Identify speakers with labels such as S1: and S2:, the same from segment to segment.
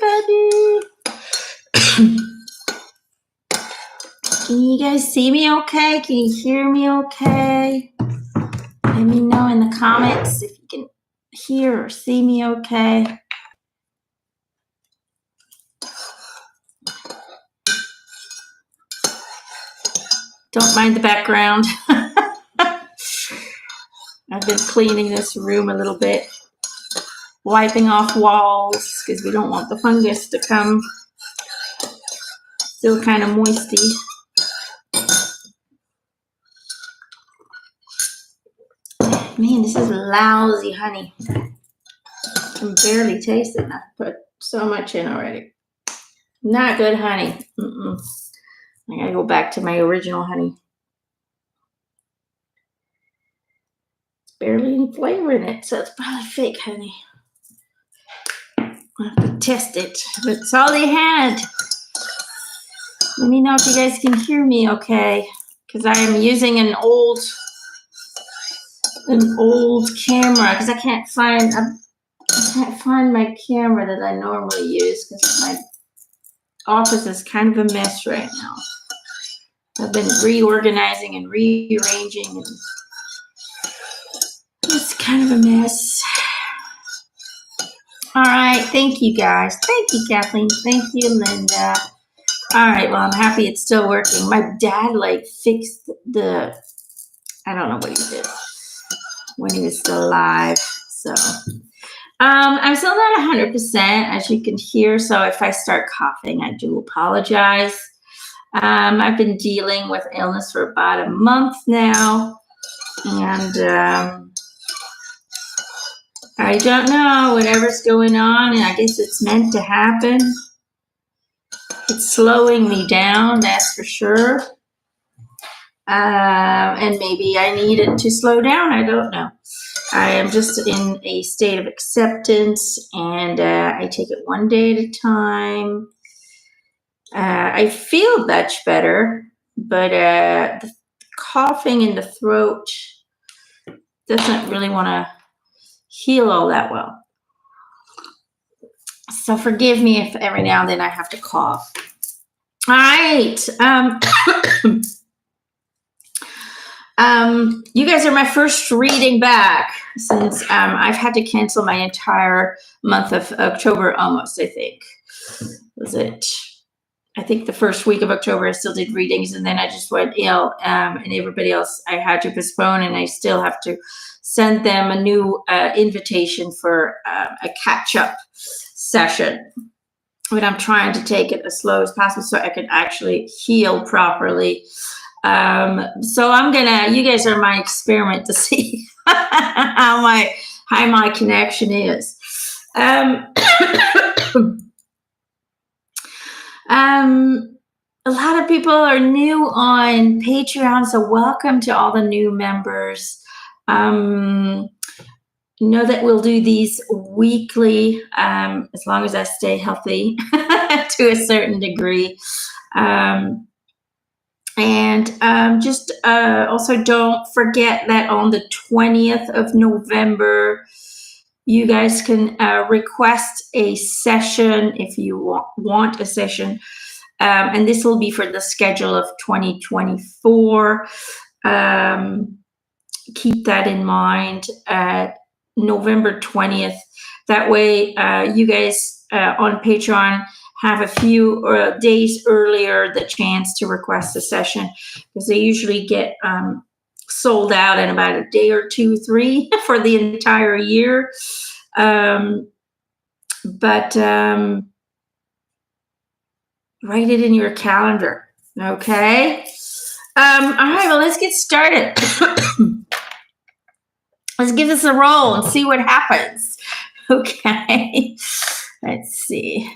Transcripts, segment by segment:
S1: everybody. Can you guys see me okay? Can you hear me okay? Let me know in the comments if you can hear or see me okay. Don't mind the background. I've been cleaning this room a little bit, wiping off walls because we don't want the fungus to come. Still kind of moisty. Man, this is lousy honey. I can barely taste it. I put so much in already. Not good honey. I gotta go back to my original honey. It's barely any flavor in it, so it's probably fake honey. I'll have to test it, but it's all they had. Let me know if you guys can hear me okay, because I am using an old camera because I can't find my camera that I normally use because my office is kind of a mess right now. I've been reorganizing and rearranging, and it's kind of a mess. All right, thank you guys. Thank you, Kathleen. Thank you, Linda. All right, well, I'm happy it's still working. My dad fixed the, I don't know what he did when he was still alive. So I'm still not 100%, as you can hear. So if I start coughing, I do apologize. I've been dealing with illness for about a month now, and I don't know, whatever's going on, and I guess it's meant to happen. It's slowing me down, that's for sure. And maybe I need it to slow down, I don't know. I am just in a state of acceptance, and I take it one day at a time. I feel much better, but the coughing in the throat doesn't really want to heal all that well. So forgive me if every now and then I have to cough. All right. You guys are my first reading back since I've had to cancel my entire month of October almost, I think. Was it? I think the first week of October I still did readings, and then I just went ill, and everybody else I had to postpone, and I still have to send them a new invitation for a catch-up session. But I'm trying to take it as slow as possible so I can actually heal properly. So you guys are my experiment to see how my connection is. A lot of people are new on Patreon, so welcome to all the new members. Know that we'll do these weekly, as long as I stay healthy to a certain degree. Just also don't forget that on the 20th of November, you guys can request a session if you want a session. And this will be for the schedule of 2024. Keep that in mind. November 20th. That way, you guys on Patreon have a few days earlier the chance to request a session, because they usually get sold out in about a day or 2, 3 for the entire year. But write it in your calendar, okay? All right, well, let's get started. Let's give this a roll and see what happens. Okay, let's see.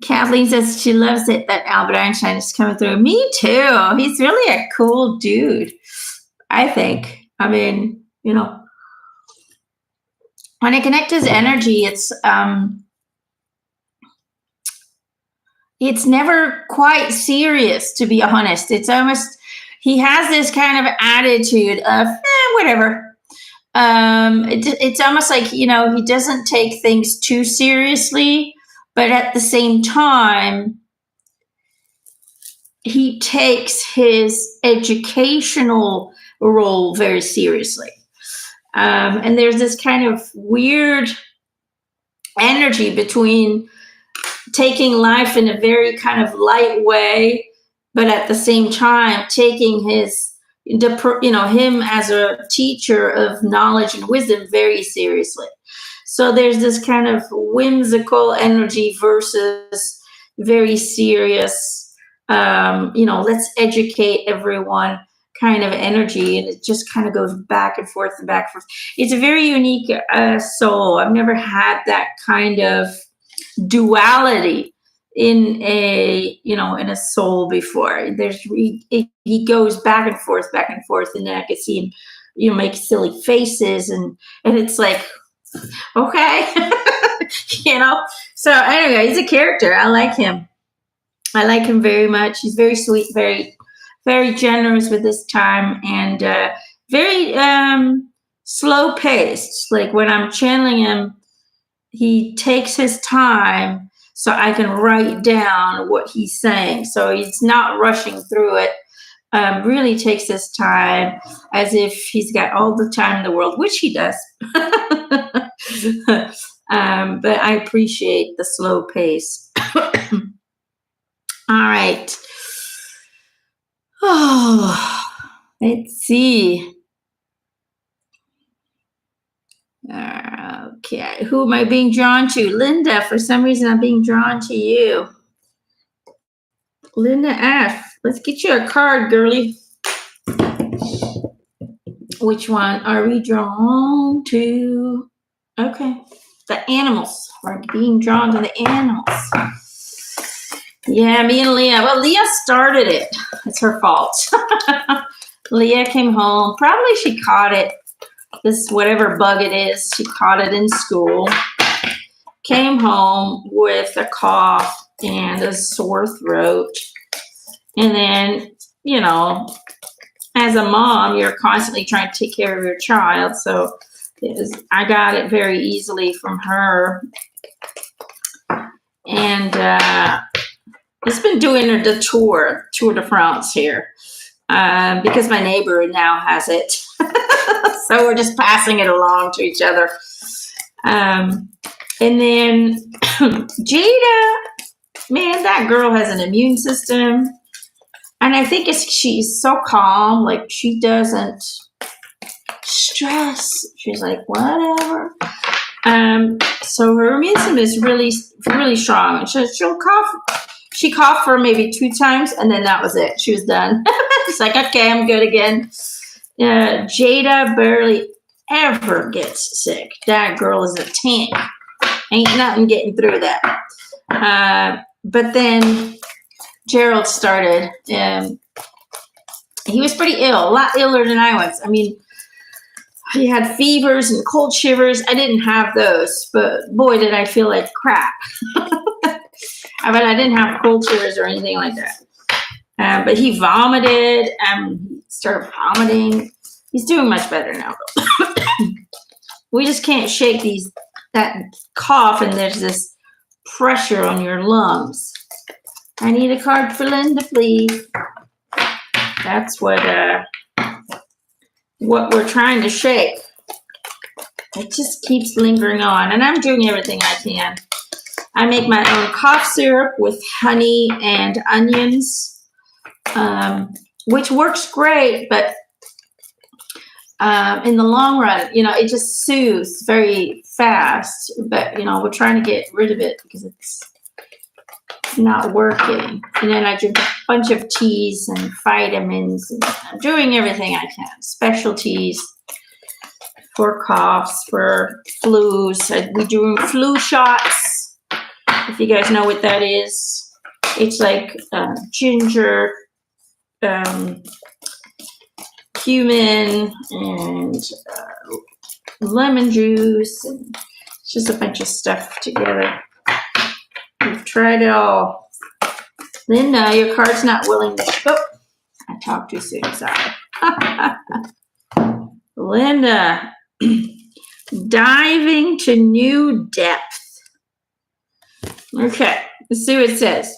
S1: Kathleen says she loves it that Albert Einstein is coming through. Me too. He's really a cool dude, I think. I mean, you know, when I connect his energy, it's never quite serious, to be honest. It's almost, he has this kind of attitude of, whatever. it's almost like, you know, he doesn't take things too seriously, but at the same time, he takes his educational role very seriously. And there's this kind of weird energy between taking life in a very kind of light way, but at the same time taking him as a teacher of knowledge and wisdom very seriously. So there's this kind of whimsical energy versus very serious, let's educate everyone kind of energy. And it just kind of goes back and forth and back and forth. It's a very unique soul. I've never had that kind of duality in a soul before. He goes back and forth, and then I could see him, make silly faces, and it's like, okay, So anyway, he's a character. I like him. I like him very much. He's very sweet, very, very generous with his time, and very slow paced. Like when I'm channeling him, he takes his time so I can write down what he's saying. So he's not rushing through it. Really takes his time as if he's got all the time in the world, which he does. But I appreciate the slow pace. All right. Oh, let's see. Okay, who am I being drawn to? Linda, for some reason I'm being drawn to you. Linda F. Let's get you a card, girly. Which one are we drawn to? Okay, the animals. We're being drawn to the animals. Yeah, me and Leah. Well, Leah started it. It's her fault. Leah came home. Probably she caught it. This whatever bug it is, she caught it in school. Came home with a cough and a sore throat. And then, as a mom, you're constantly trying to take care of your child. So I got it very easily from her. And it's been doing the Tour de France here. Because my neighbor now has it. So we're just passing it along to each other. And then Jada, man, that girl has an immune system. And I think she's so calm, like she doesn't stress. She's like, whatever. So her immune system is really, really strong. She'll cough. She coughed for maybe 2 times, and then that was it. She was done. She's like, okay, I'm good again. Jada barely ever gets sick. That girl is a tank. Ain't nothing getting through that. But then Gerald started. He was pretty ill, a lot iller than I was. I mean, he had fevers and cold shivers. I didn't have those, but boy, did I feel like crap. But I didn't have cold shivers or anything like that. But he vomited. He started vomiting. He's doing much better now. We just can't shake that cough, and there's this pressure on your lungs. I need a card for Linda, please. That's what we're trying to shake. It just keeps lingering on, and I'm doing everything I can. I make my own cough syrup with honey and onions, which works great, but in the long run, it just soothes very fast. But, we're trying to get rid of it because it's not working. And then I drink a bunch of teas and vitamins. And I'm doing everything I can. Specialties for coughs, for flus. We're doing flu shots. If you guys know what that is, it's like ginger, cumin, and lemon juice, and it's just a bunch of stuff together. We've tried it all. Linda, your card's not willing to. Oh, I talked too soon. Sorry. Linda, Diving to new depth. Okay, let's see what it says.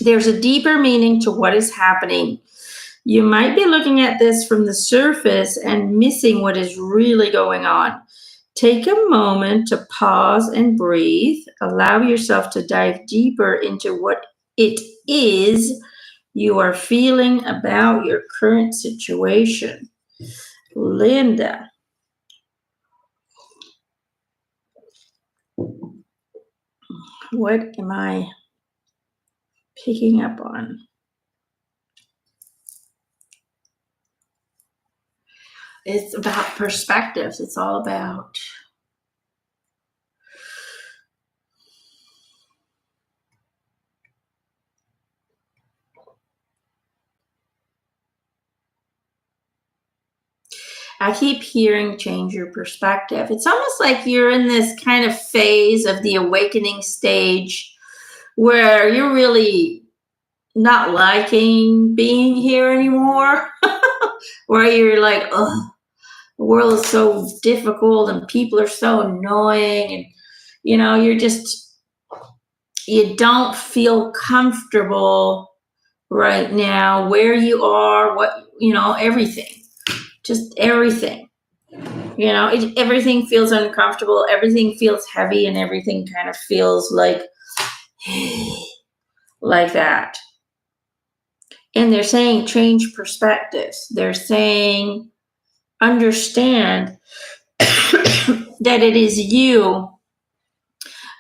S1: There's a deeper meaning to what is happening. You might be looking at this from the surface and missing what is really going on. Take a moment to pause and breathe. Allow yourself to dive deeper into what it is you are feeling about your current situation. Linda. What am I picking up on? It's about perspectives. It's all about I keep hearing change your perspective. It's almost like you're in this kind of phase of the awakening stage where you're really not liking being here anymore, where you're like, oh, the world is so difficult and people are so annoying. And, you don't feel comfortable right now where you are, everything, just everything. Everything feels uncomfortable, everything feels heavy, and everything kind of feels like that. And they're saying change perspectives. They're saying understand that it is you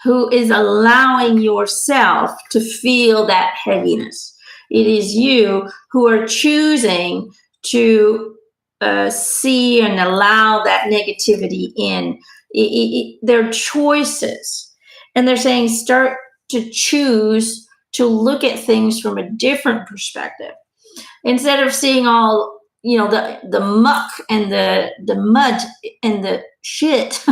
S1: who is allowing yourself to feel that heaviness. It is you who are choosing to see and allow that negativity in. They're choices. And they're saying start to choose to look at things from a different perspective. Instead of seeing all, the muck and the mud and the shit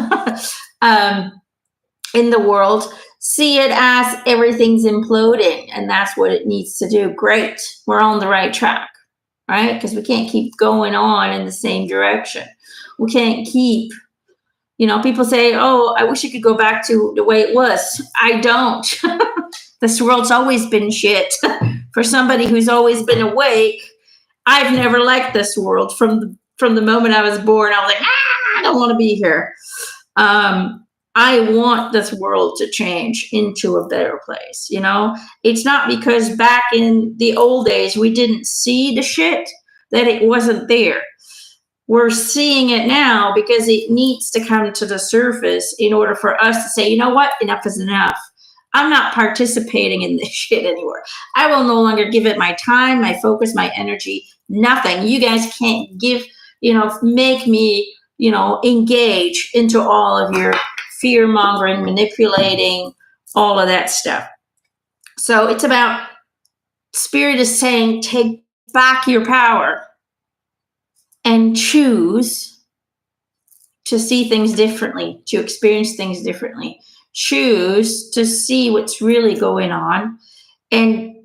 S1: in the world, see it as everything's imploding and that's what it needs to do. Great. We're on the right track. Right? Because we can't keep going on in the same direction. We can't keep, people say, oh, I wish it could go back to the way it was. I don't. This world's always been shit. For somebody who's always been awake, I've never liked this world. From the moment I was born, I was like, I don't want to be here. I want this world to change into a better place. It's not because back in the old days we didn't see the shit that it wasn't there. We're seeing it now because it needs to come to the surface in order for us to say, you know what, enough is enough. I'm not participating in this shit anymore. I will no longer give it my time, my focus, my energy, nothing. You guys can't make me, engage into all of your fear mongering, manipulating, all of that stuff. So it's about, Spirit is saying, take back your power and choose to see things differently, to experience things differently. Choose to see what's really going on and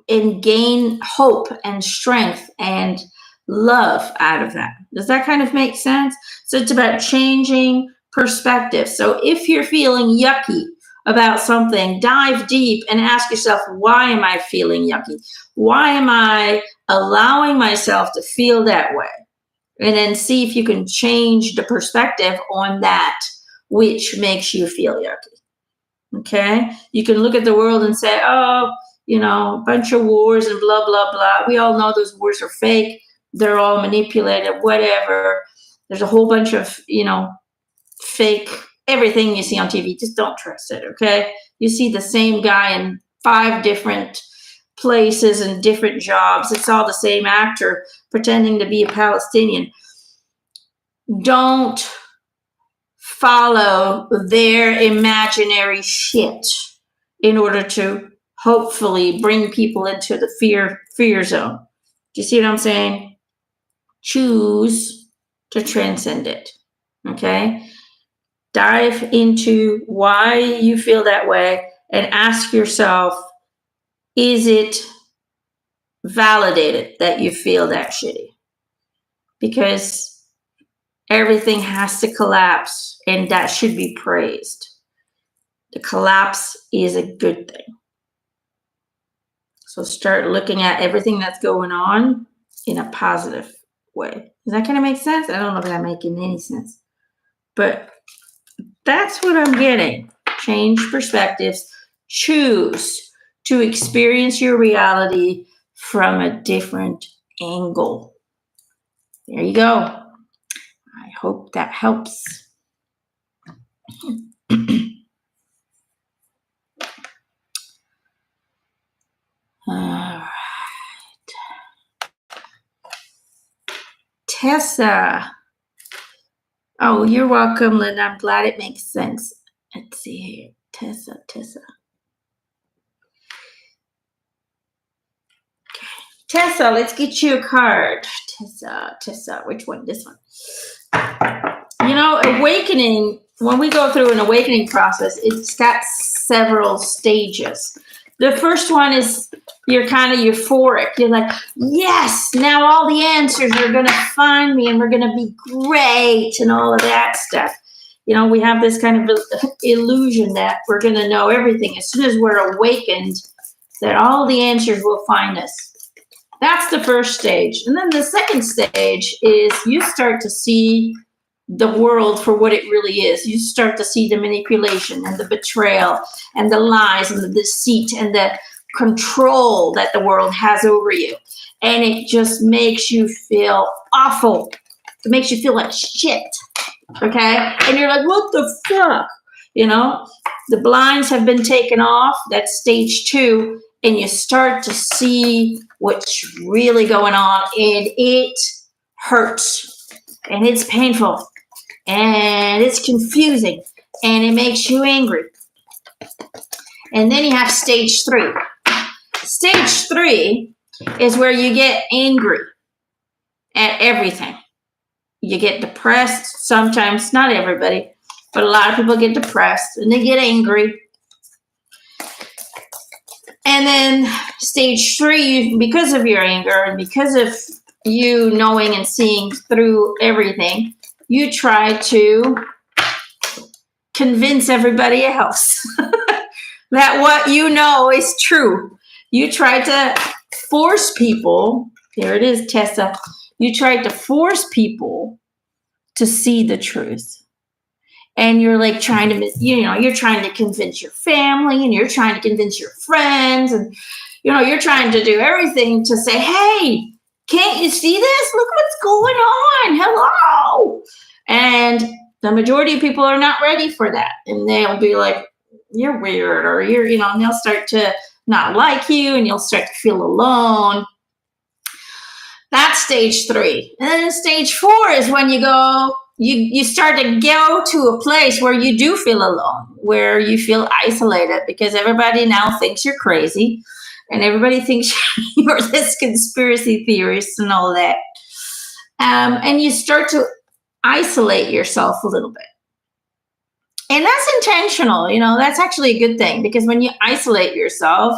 S1: gain hope and strength and love out of that. Does that kind of make sense? So it's about changing perspective. So if you're feeling yucky about something, dive deep and ask yourself, why am I feeling yucky? Why am I allowing myself to feel that way? And then see if you can change the perspective on that which makes you feel yucky. Okay? You can look at the world and say, oh, a bunch of wars and blah, blah, blah. We all know those wars are fake. They're all manipulated, whatever. There's a whole bunch of, fake everything you see on TV. Just don't trust it, okay? You see the same guy in 5 different places and different jobs. It's all the same actor pretending to be a Palestinian. Don't follow their imaginary shit in order to hopefully bring people into the fear zone. Do you see what I'm saying? Choose to transcend it. Okay? Dive into why you feel that way and ask yourself, is it validated that you feel that shitty? Because everything has to collapse, and that should be praised. The collapse is a good thing. So start looking at everything that's going on in a positive way. Does that kind of make sense? I don't know if that's making any sense, but that's what I'm getting. Change perspectives. Choose to experience your reality from a different angle. There you go. I hope that helps. All right. Tessa. Oh, you're welcome, Linda. I'm glad it makes sense. Let's see here. Tessa. Tessa, let's get you a card. Tessa, which one? This one. You know, awakening, when we go through an awakening process, it's got several stages. The first one is you're kind of euphoric. You're like, yes, now all the answers are going to find me and we're going to be great and all of that stuff. You know, we have this kind of illusion that we're going to know everything. As soon as we're awakened, that all the answers will find us. That's the first stage. And then the second stage is you start to see the world for what it really is. You start to see the manipulation and the betrayal and the lies and the deceit and the control that the world has over you. And it just makes you feel awful. It makes you feel like shit. Okay? And you're like, what the fuck? You know, the blinds have been taken off. That's stage 2. And you start to see what's really going on, and it hurts, and it's painful, and it's confusing, and it makes you angry. And then you have stage 3. Stage 3 is where you get angry at everything. You get depressed sometimes, not everybody, but a lot of people get depressed, and they get angry. And then stage 3, because of your anger and because of you knowing and seeing through everything, you try to convince everybody else that what you know is true. You try to force people, there it is, Tessa, you try to force people to see the truth. And you're like trying to, you're trying to convince your family and you're trying to convince your friends and, you're trying to do everything to say, hey, can't you see this? Look what's going on. Hello. And the majority of people are not ready for that. And they'll be like, you're weird, or and they'll start to not like you and you'll start to feel alone. That's stage 3. And then stage 4 is when you go, you start to go to a place where you do feel alone, where you feel isolated because everybody now thinks you're crazy and everybody thinks you're this conspiracy theorist and all that. And you start to isolate yourself a little bit. And that's intentional. That's actually a good thing, because when you isolate yourself,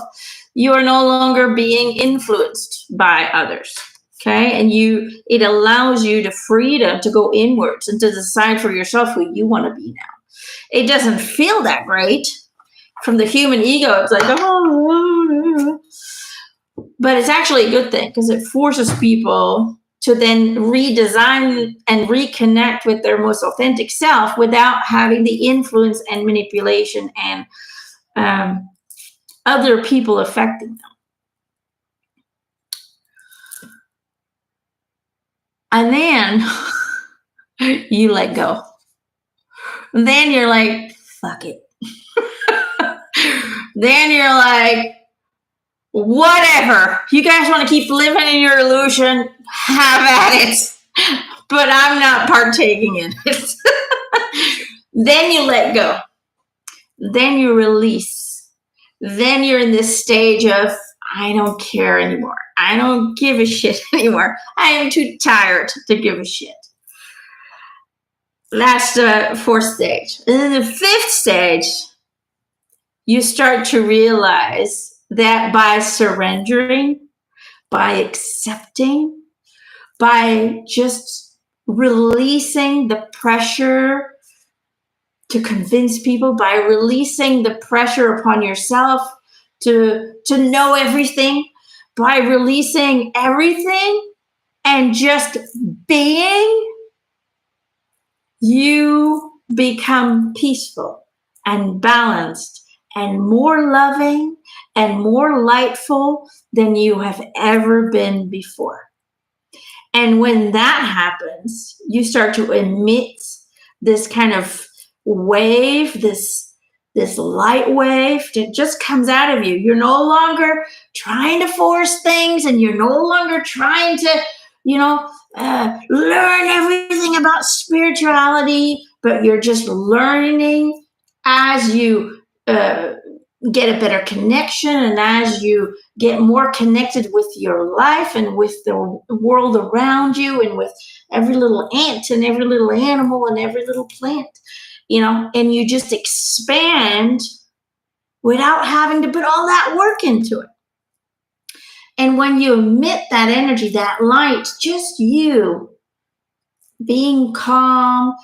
S1: you are no longer being influenced by others. Okay, and it allows you the freedom to go inwards and to decide for yourself who you want to be now. It doesn't feel that great from the human ego. It's like, oh, but it's actually a good thing because it forces people to then redesign and reconnect with their most authentic self without having the influence and manipulation and other people affecting them. And then you let go. And then you're like, fuck it. Then you're like, whatever. You guys want to keep living in your illusion? Have at it. But I'm not partaking in it. Then you let go. Then you release. Then you're in this stage of, I don't care anymore. I don't give a shit anymore. I am too tired to give a shit. That's the 4th stage. And then the 5th stage, you start to realize that by surrendering, by accepting, by just releasing the pressure to convince people, by releasing the pressure upon yourself to know everything, by releasing everything and just being, you become peaceful and balanced and more loving and more lightful than you have ever been before. And when that happens, you start to emit this kind of wave, this light wave that just comes out of you. You're no longer trying to force things, and you're no longer trying to, learn everything about spirituality, but you're just learning as you get a better connection, and as you get more connected with your life and with the world around you, and with every little ant and every little animal and every little plant, and you just expand without having to put all that work into it. And when you emit that energy, that light, just you being calm,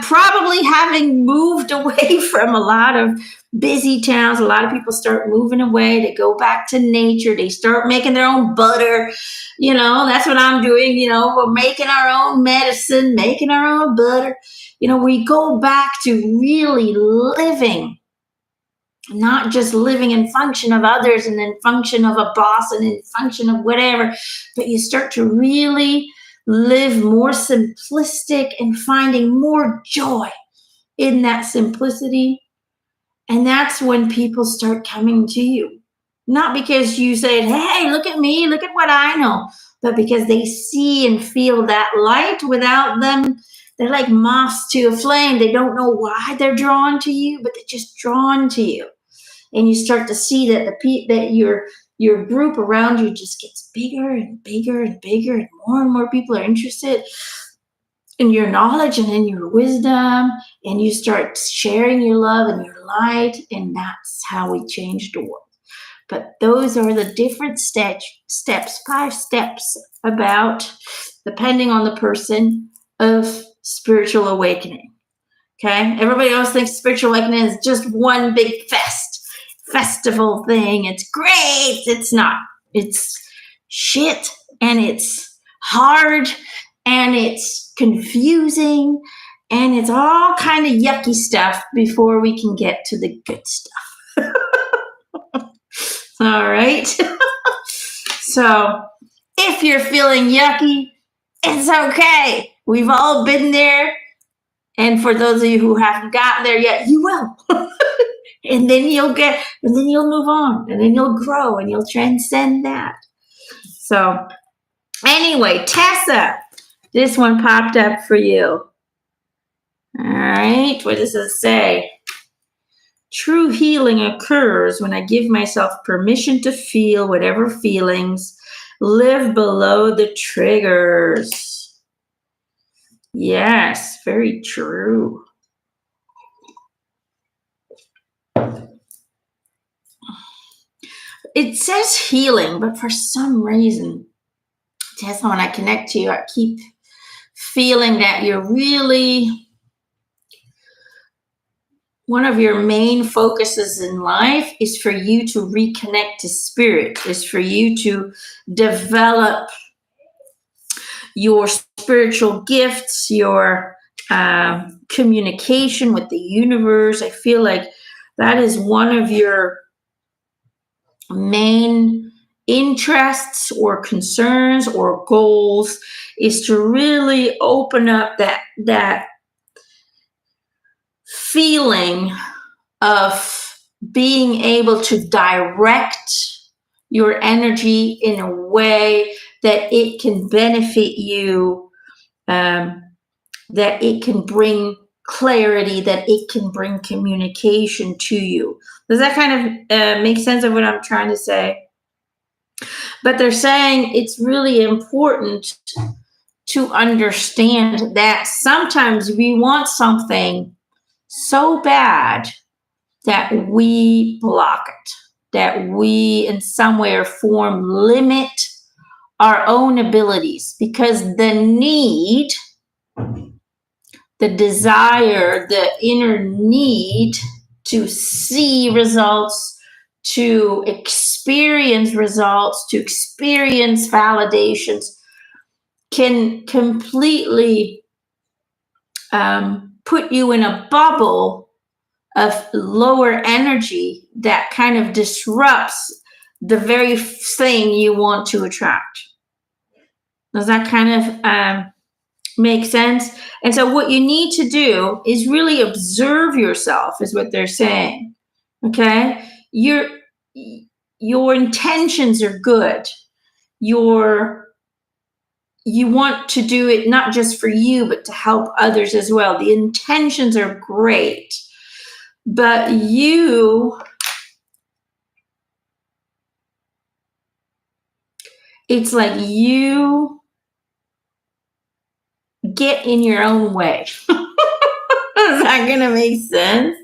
S1: probably having moved away from a lot of busy towns. A lot of people start moving away. They go back to nature. They start making their own butter. That's what I'm doing. We're making our own medicine, making our own butter. We go back to really living, not just living in function of others and in function of a boss and in function of whatever, but you start to really live more simplistic and finding more joy in that simplicity. And that's when people start coming to you. Not because you said, hey, look at me, look at what I know, but because they see and feel that light without them. They're like moths to a flame. They don't know why they're drawn to you, but they're just drawn to you. And you start to see that that your group around you just gets bigger and bigger and bigger, and more people are interested in your knowledge and in your wisdom, and you start sharing your love and your light, and that's how we change the world. But those are the different steps, 5 steps about, depending on the person, of spiritual awakening. Okay? Everybody else thinks spiritual awakening is just one big festival thing. It's great. It's not. It's shit, and it's hard, and it's confusing, and it's all kind of yucky stuff before we can get to the good stuff. All right. So if you're feeling yucky, it's okay. We've all been there. And for those of you who haven't gotten there yet, you will. And then you'll move on, and then you'll grow, and you'll transcend that. So anyway, Tessa, this one popped up for you. All right, what does it say? True healing occurs when I give myself permission to feel whatever feelings live below the triggers. Yes, very true. It says healing, but for some reason, Tessa, when I connect to you, I keep feeling that you're really, one of your main focuses in life is for you to reconnect to spirit, is for you to develop your spiritual gifts, your communication with the universe. I feel like that is one of your main interests or concerns or goals, is to really open up that feeling of being able to direct your energy in a way that it can benefit you, that it can bring clarity, that it can bring communication to you. Does that kind of make sense of what I'm trying to say? But they're saying it's really important to understand that sometimes we want something so bad that we block it, that we in some way or form limit our own abilities, because the need the desire, the inner need to see results, to experience results, to experience validations can completely put you in a bubble of lower energy that kind of disrupts the very thing you want to attract. Does that kind of make sense? And so what you need to do is really observe yourself, is what they're saying. Okay? Your intentions are good. You want to do it not just for you, but to help others as well. The intentions are great. But it's like you get in your own way. Is that going to make sense?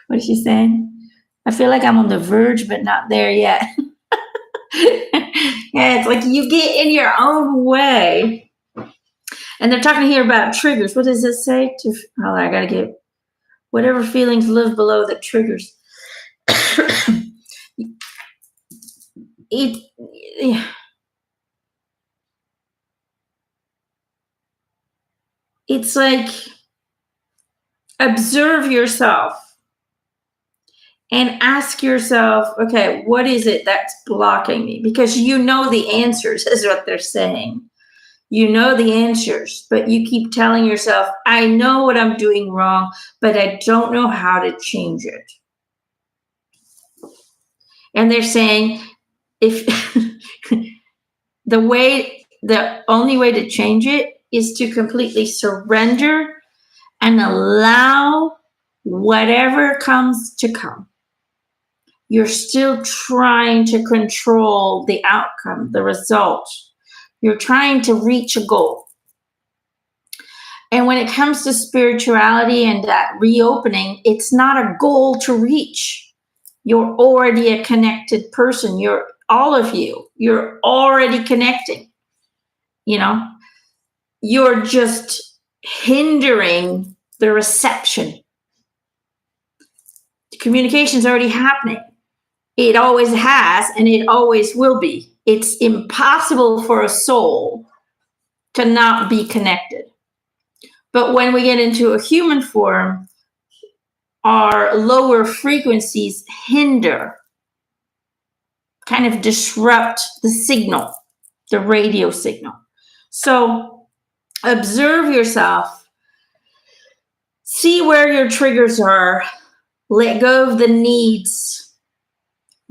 S1: What is she saying? I feel like I'm on the verge, but not there yet. Yeah, it's like you get in your own way. And they're talking here about triggers. What does it say? I got to get whatever feelings live below the triggers. It's like observe yourself and ask yourself, okay, what is it that's blocking me? Because you know the answers is what they're saying. You know the answers, but you keep telling yourself, I know what I'm doing wrong, but I don't know how to change it. And they're saying, if the only way to change it is to completely surrender and allow whatever comes to come. You're still trying to control the outcome, the result. You're trying to reach a goal. And when it comes to spirituality and that reopening, it's not a goal to reach. You're already a connected person. All of you, you're already connecting. You're just hindering the reception. The communication's already happening. It always has, and it always will be. It's impossible for a soul to not be connected. But when we get into a human form, our lower frequencies hinder, kind of disrupt the signal, the radio signal. So observe yourself, see where your triggers are, let go of the needs.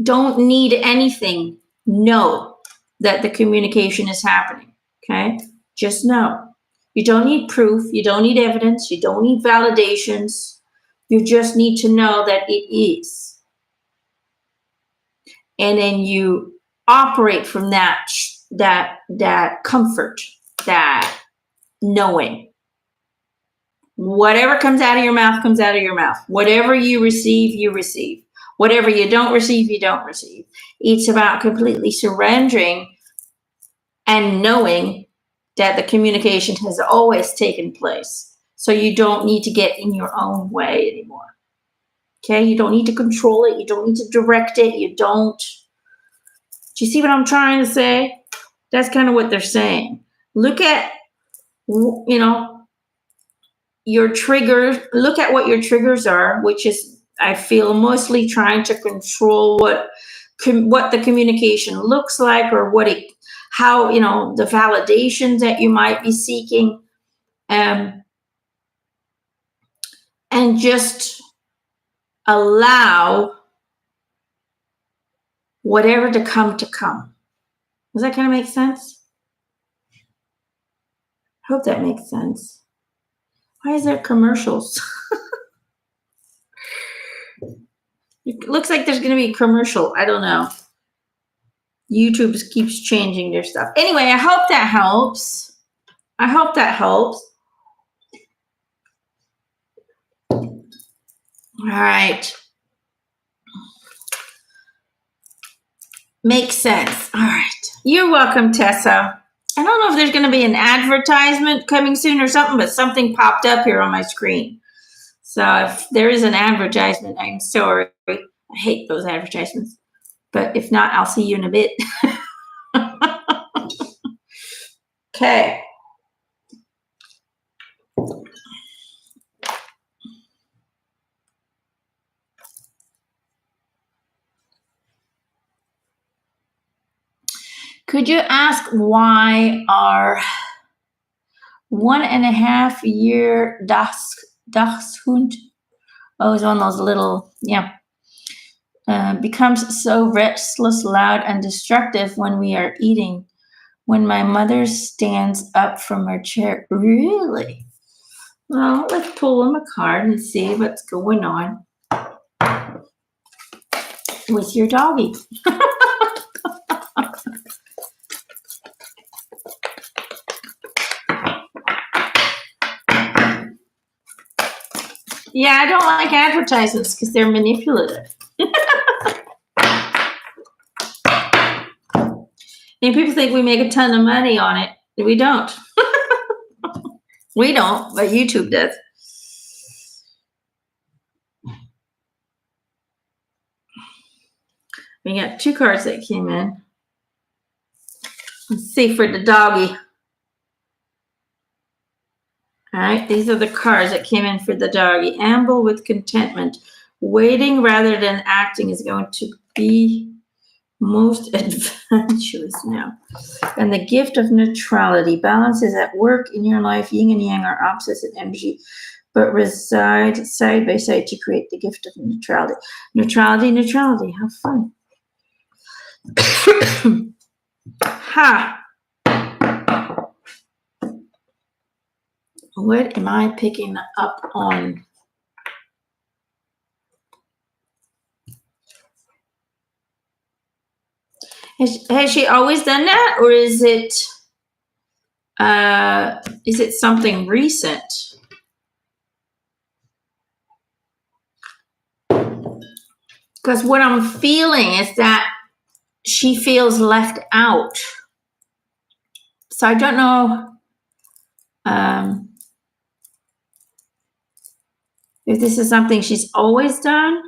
S1: Don't need anything. Know that the communication is happening. Okay? Just know. You don't need proof. You don't need evidence. You don't need validations. You just need to know that it is. And then you operate from that comfort, that knowing. Whatever comes out of your mouth comes out of your mouth. Whatever you receive, you receive. Whatever you don't receive, you don't receive. It's about completely surrendering and knowing that the communication has always taken place. So you don't need to get in your own way anymore. Okay? You don't need to control it. You don't need to direct it. Do you see what I'm trying to say? That's kind of what they're saying. Look at, your triggers. Look at what your triggers are, which is, I feel, mostly trying to control what the communication looks like, or how the validations that you might be seeking, and just allow whatever to come. Does that kind of make sense? I hope that makes sense. Why is there commercials? It looks like there's going to be a commercial. I don't know. YouTube keeps changing their stuff. Anyway, I hope that helps. All right. Makes sense. All right. You're welcome, Tessa. I don't know if there's going to be an advertisement coming soon or something, but something popped up here on my screen. So if there is an advertisement, I'm sorry. I hate those advertisements. But if not, I'll see you in a bit. Okay. Could you ask why our 1.5-year Dachshund, oh, it's one of those little, yeah, becomes so restless, loud, and destructive when we are eating? When my mother stands up from her chair. Really? Well, let's pull him a card and see what's going on with your doggy. Yeah, I don't like advertisements because they're manipulative. And people think we make a ton of money on it. We don't. We don't, but YouTube does. We got 2 cards that came in. Let's see for the doggy. All right, these are the cards that came in for the doggy. Amble with contentment. Waiting rather than acting is going to be most adventurous now. And the gift of neutrality. Balance is at work in your life. Yin and yang are opposites in energy, but reside side by side to create the gift of neutrality. Neutrality, neutrality. Have fun. Ha! What am I picking up on? Has she always done that, or is it something recent? Because what I'm feeling is that she feels left out. So I don't know if this is something she's always done.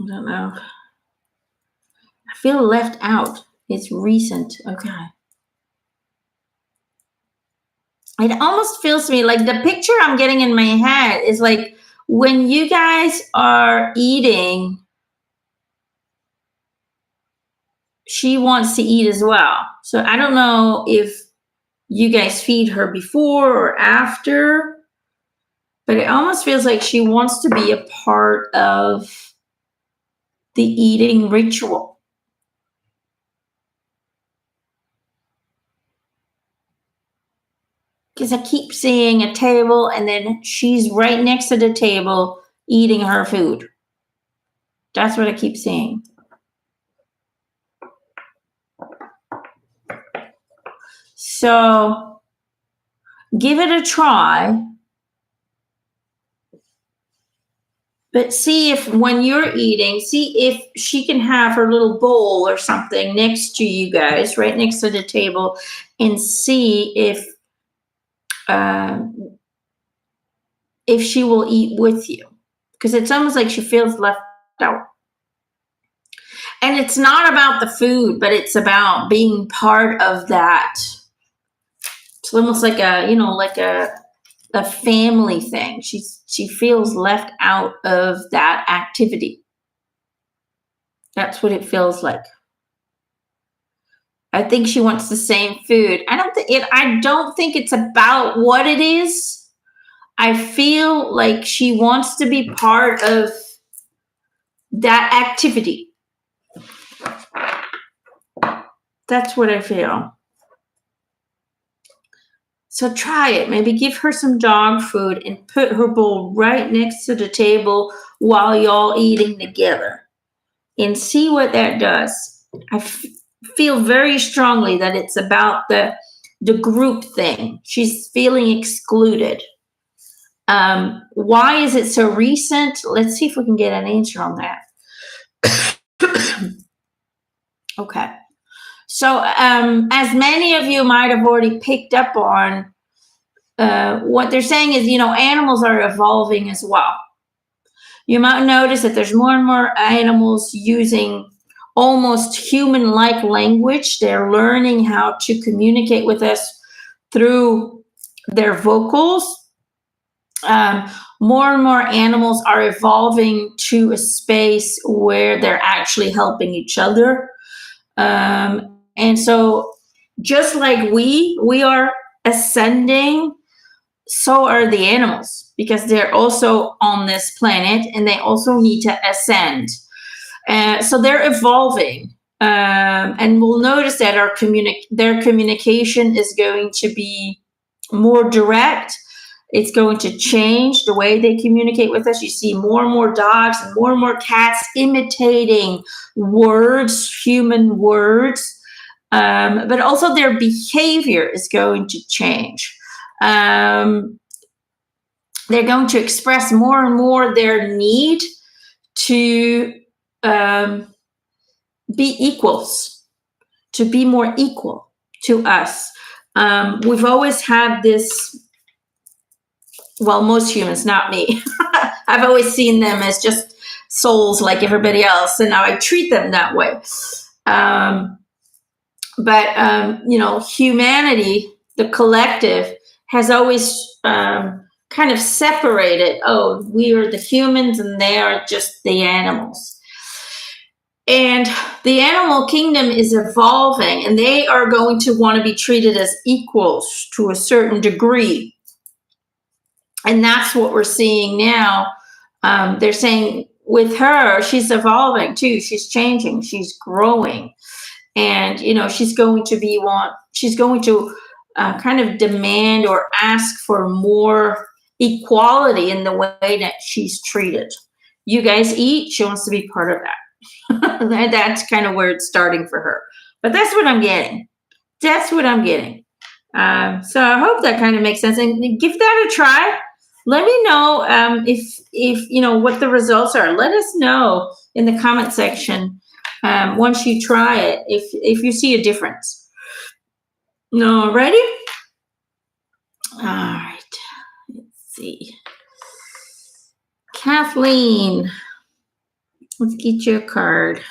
S1: I don't know. I feel left out. It's recent. Okay. It almost feels to me like the picture I'm getting in my head is like when you guys are eating, she wants to eat as well. So I don't know if you guys feed her before or after, but it almost feels like she wants to be a part of the eating ritual. Because I keep seeing a table and then she's right next to the table eating her food. That's what I keep seeing. So give it a try. But see if when you're eating, see if she can have her little bowl or something next to you guys, right next to the table, and see if she will eat with you. Because it's almost like she feels left out. And it's not about the food, but it's about being part of that. It's almost like a family thing. She feels left out of that activity. That's what it feels like. I think she wants the same food. I don't think it's about what it is. I feel like she wants to be part of that activity. That's what I feel. So try it. Maybe give her some dog food and put her bowl right next to the table while y'all eating together and see what that does. I feel very strongly that it's about the group thing. She's feeling excluded. Why is it so recent? Let's see if we can get an answer on that. Okay. So, as many of you might have already picked up on, what they're saying is, animals are evolving as well. You might notice that there's more and more animals using almost human-like language. They're learning how to communicate with us through their vocals. More and more animals are evolving to a space where they're actually helping each other. And so just like we are ascending, so are the animals, because they're also on this planet and they also need to ascend. So they're evolving. And we'll notice that their communication is going to be more direct. It's going to change the way they communicate with us. You see more and more dogs and more cats imitating words, human words. But also their behavior is going to change. They're going to express more and more their need to be equals, to be more equal to us. We've always had this, well, most humans, not me. I've always seen them as just souls like everybody else, and now I treat them that way. But humanity, the collective, has always kind of separated. Oh, we are the humans and they are just the animals. And the animal kingdom is evolving, and they are going to want to be treated as equals to a certain degree. And that's what we're seeing now. They're saying with her, she's evolving too. She's changing. She's growing. And, she's going to kind of demand or ask for more equality in the way that she's treated. You guys eat. She wants to be part of that. That's kind of where it's starting for her. But that's what I'm getting. So I hope that kind of makes sense. And give that a try. Let me know if what the results are. Let us know in the comment section once you try it, if you see a difference. No, ready? All right. Let's see. Kathleen, let's get you a card.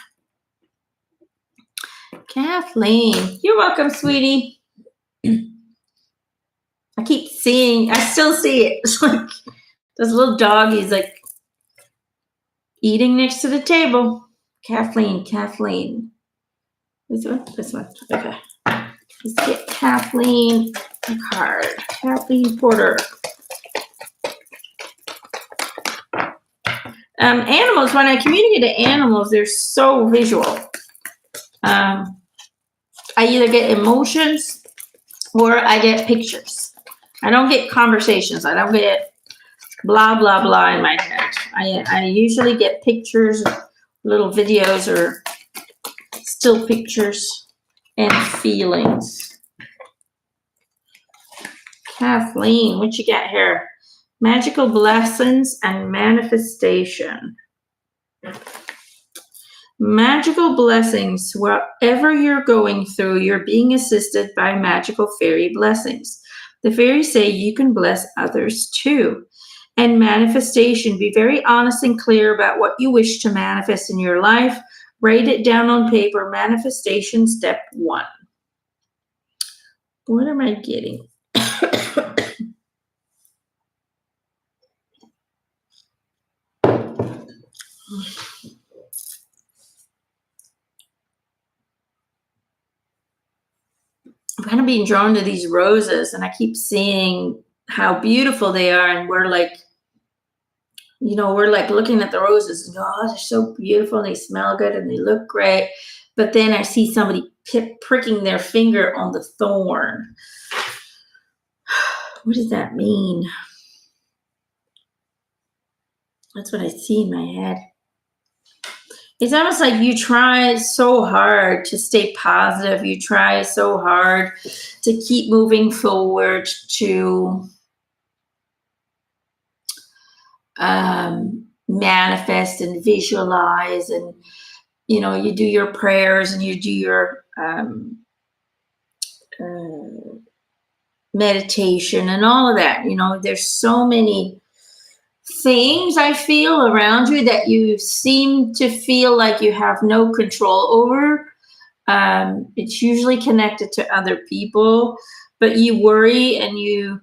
S1: Kathleen, you're welcome, sweetie. I still see it. It's like this little doggy's like eating next to the table. Kathleen. This one. Okay. Let's get Kathleen a card. Kathleen Porter. Animals, when I communicate to animals, they're so visual. I either get emotions or I get pictures. I don't get conversations. I don't get blah, blah, blah in my head. I usually get pictures, little videos, or still pictures and feelings. Kathleen, what you got here? Magical blessings and manifestation. Magical blessings. Wherever you're going through, you're being assisted by magical fairy blessings. The fairies say you can bless others too. And manifestation. Be very honest and clear about what you wish to manifest in your life. Write it down on paper. Manifestation step 1. What am I getting? I'm kind of being drawn to these roses, and I keep seeing how beautiful they are, and we're like looking at the roses and go, oh, they're so beautiful, and they smell good, and they look great. But then I see somebody pricking their finger on the thorn. What does that mean? That's what I see in my head. It's almost like you try so hard to stay positive. You try so hard to keep moving forward, to manifest and visualize, and you do your prayers and you do your meditation and all of that. There's so many things I feel around you that you seem to feel like you have no control over. It's usually connected to other people, but you worry and you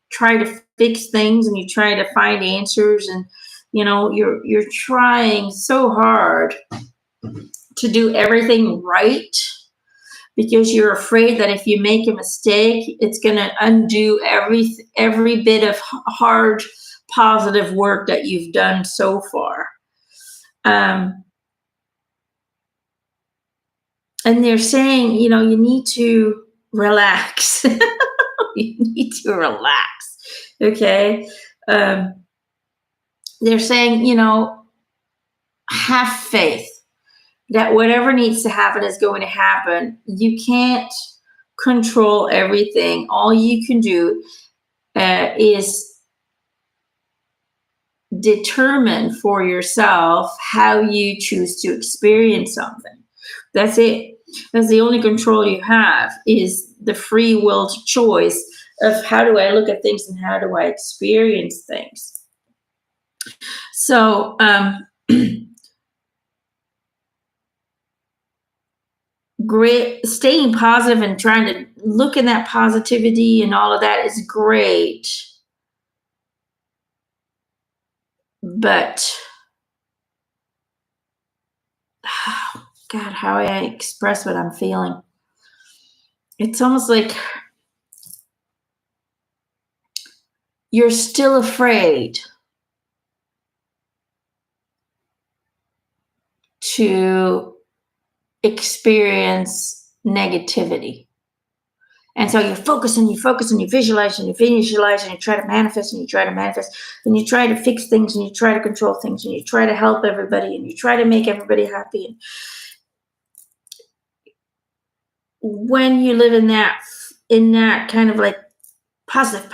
S1: try to fix things and you try to find answers, and you're trying so hard to do everything right because you're afraid that if you make a mistake, it's going to undo every bit of hard positive work that you've done so far. And they're saying, you need to relax. You need to relax. Okay. They're saying, have faith that whatever needs to happen is going to happen. You can't control everything. All you can do is determine for yourself how you choose to experience something. That's it. That's the only control you have, is the free will choice of how do I look at things and how do I experience things. So staying positive and trying to look in that positivity and all of that is great. But God, how I express what I'm feeling. It's almost like you're still afraid to experience negativity. And so you focus and you visualize and you visualize and you try to manifest and you try to manifest and you try to fix things and you try to control things and you try to help everybody and you try to make everybody happy. And when you live in that kind of like positive,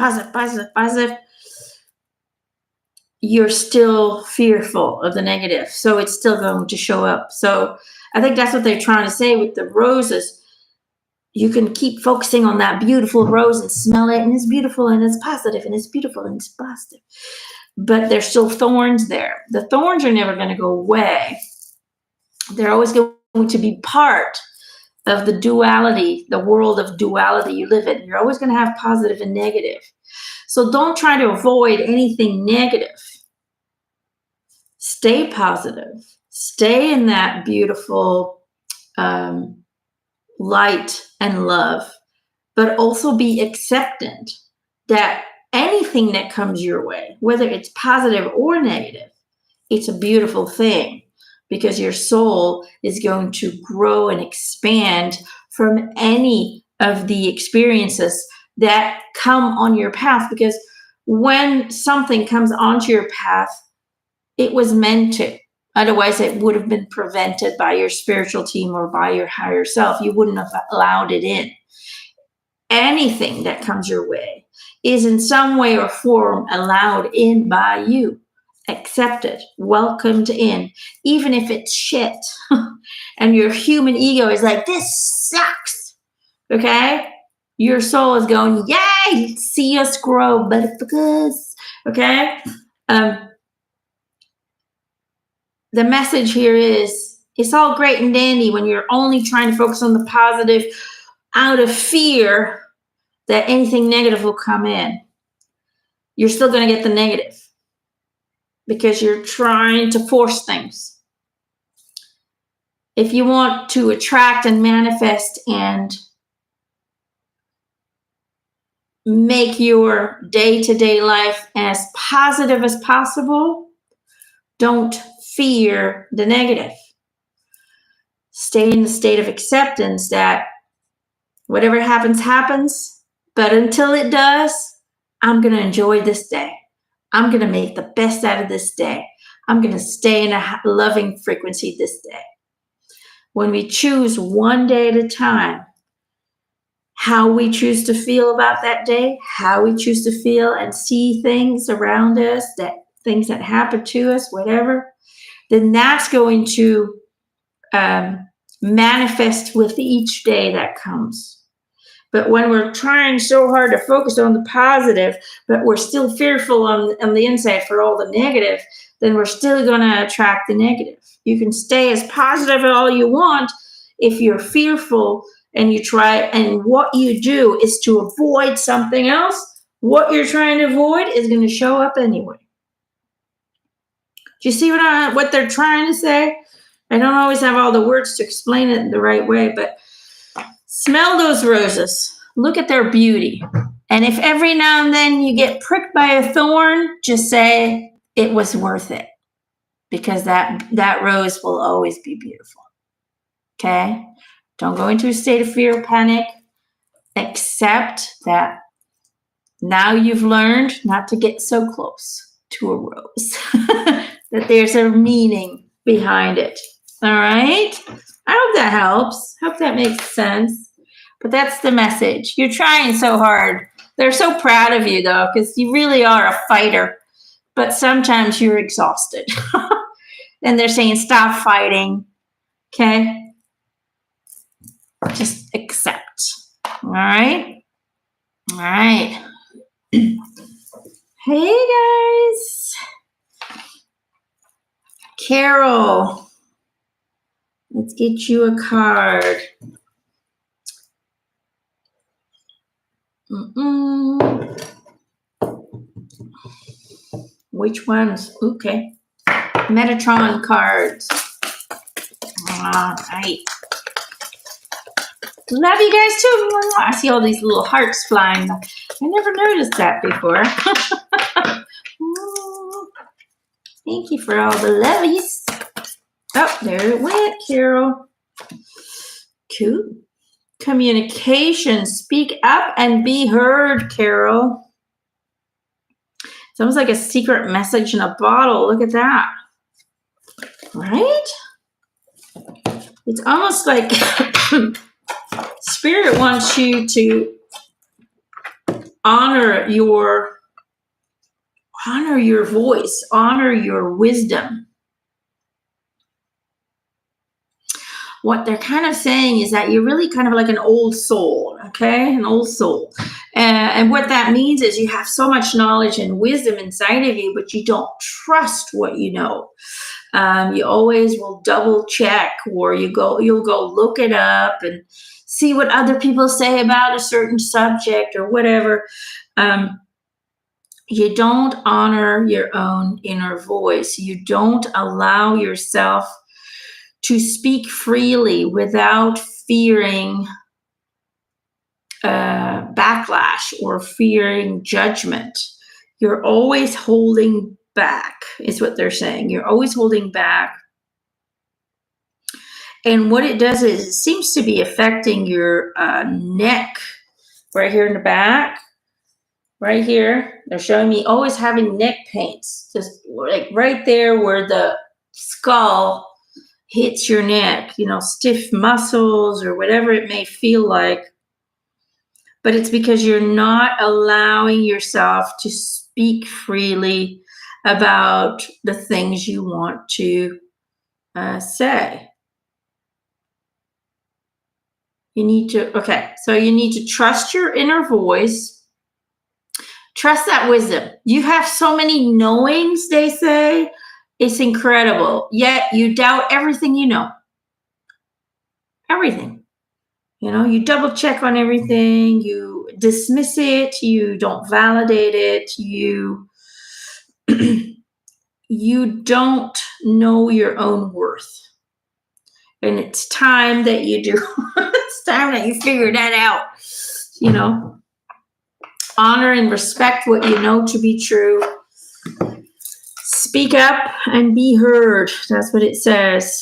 S1: you're still fearful of the negative. So it's still going to show up. So I think that's what they're trying to say with the roses. You can keep focusing on that beautiful rose and smell it, and it's beautiful and it's positive and it's beautiful and it's positive. But there's still thorns there. The thorns are never going to go away. They're always going to be part of the duality, the world of duality you live in. You're always going to have positive and negative. So don't try to avoid anything negative. Stay positive. Stay in that beautiful light and love, but also be acceptant that anything that comes your way, whether it's positive or negative, it's a beautiful thing, because your soul is going to grow and expand from any of the experiences that come on your path. Because when something comes onto your path, it was meant to. Otherwise, it would have been prevented by your spiritual team or by your higher self. You wouldn't have allowed it in. Anything that comes your way is in some way or form allowed in by you. Accepted, welcomed in, even if it's shit. And your human ego is like, this sucks. Okay? Your soul is going, yay, see us grow, motherfuckers. Okay? The message here is, it's all great and dandy when you're only trying to focus on the positive out of fear that anything negative will come in. You're still going to get the negative because you're trying to force things. If you want to attract and manifest and make your day-to-day life as positive as possible, don't fear the negative. Stay in the state of acceptance that whatever happens, happens. But until it does, I'm going to enjoy this day. I'm going to make the best out of this day. I'm going to stay in a loving frequency this day. When we choose one day at a time, how we choose to feel about that day, how we choose to feel and see things around us that things that happen to us, whatever, then that's going to manifest with each day that comes. But when we're trying so hard to focus on the positive, but we're still fearful on the inside for all the negative, then we're still going to attract the negative. You can stay as positive as all you want if you're fearful and you try, and what you do is to avoid something else. What you're trying to avoid is going to show up anyway. Do you see what they're trying to say? I don't always have all the words to explain it the right way, but smell those roses. Look at their beauty. And if every now and then you get pricked by a thorn, just say it was worth it, because that rose will always be beautiful. Okay? Don't go into a state of fear or panic. Accept that now you've learned not to get so close to a rose, that there's a meaning behind it. All right? I hope that helps. Hope that makes sense. But that's the message. You're trying so hard. They're so proud of you, though, because you really are a fighter. But sometimes you're exhausted. And they're saying, stop fighting. Okay? Just accept. All right? All right. Hey, guys. Carol. Let's get you a card. Which ones? Okay. Metatron cards. All right. Love you guys too. I see all these little hearts flying. I never noticed that before. Thank you for all the lovies. Oh, there it went, Carol. Cool. Communication. Speak up and be heard, Carol. It's almost like a secret message in a bottle. Look at that. Right? It's almost like Spirit wants you to honor your voice, honor your wisdom. What they're kind of saying is that you're really kind of like an old soul, okay? An old soul. And what that means is you have so much knowledge and wisdom inside of you, but you don't trust what you know. You always will double check, or you'll go look it up and see what other people say about a certain subject or whatever. You don't honor your own inner voice. You don't allow yourself to speak freely without fearing backlash or fearing judgment. You're always holding back, is what they're saying. You're always holding back. And what it does is it seems to be affecting your neck right here in the back. Right here, they're showing me always having neck pains, just like right there where the skull hits your neck, stiff muscles or whatever it may feel like. But it's because you're not allowing yourself to speak freely about the things you want to say. You need to trust your inner voice. Trust that wisdom. You have so many knowings, they say. It's incredible. Yet you doubt everything you know. Everything. You double check on everything. You dismiss it. You don't validate it. You don't know your own worth. And it's time that you do. It's time that you figure that out. Honor and respect what you know to be true. Speak up and be heard. That's what it says.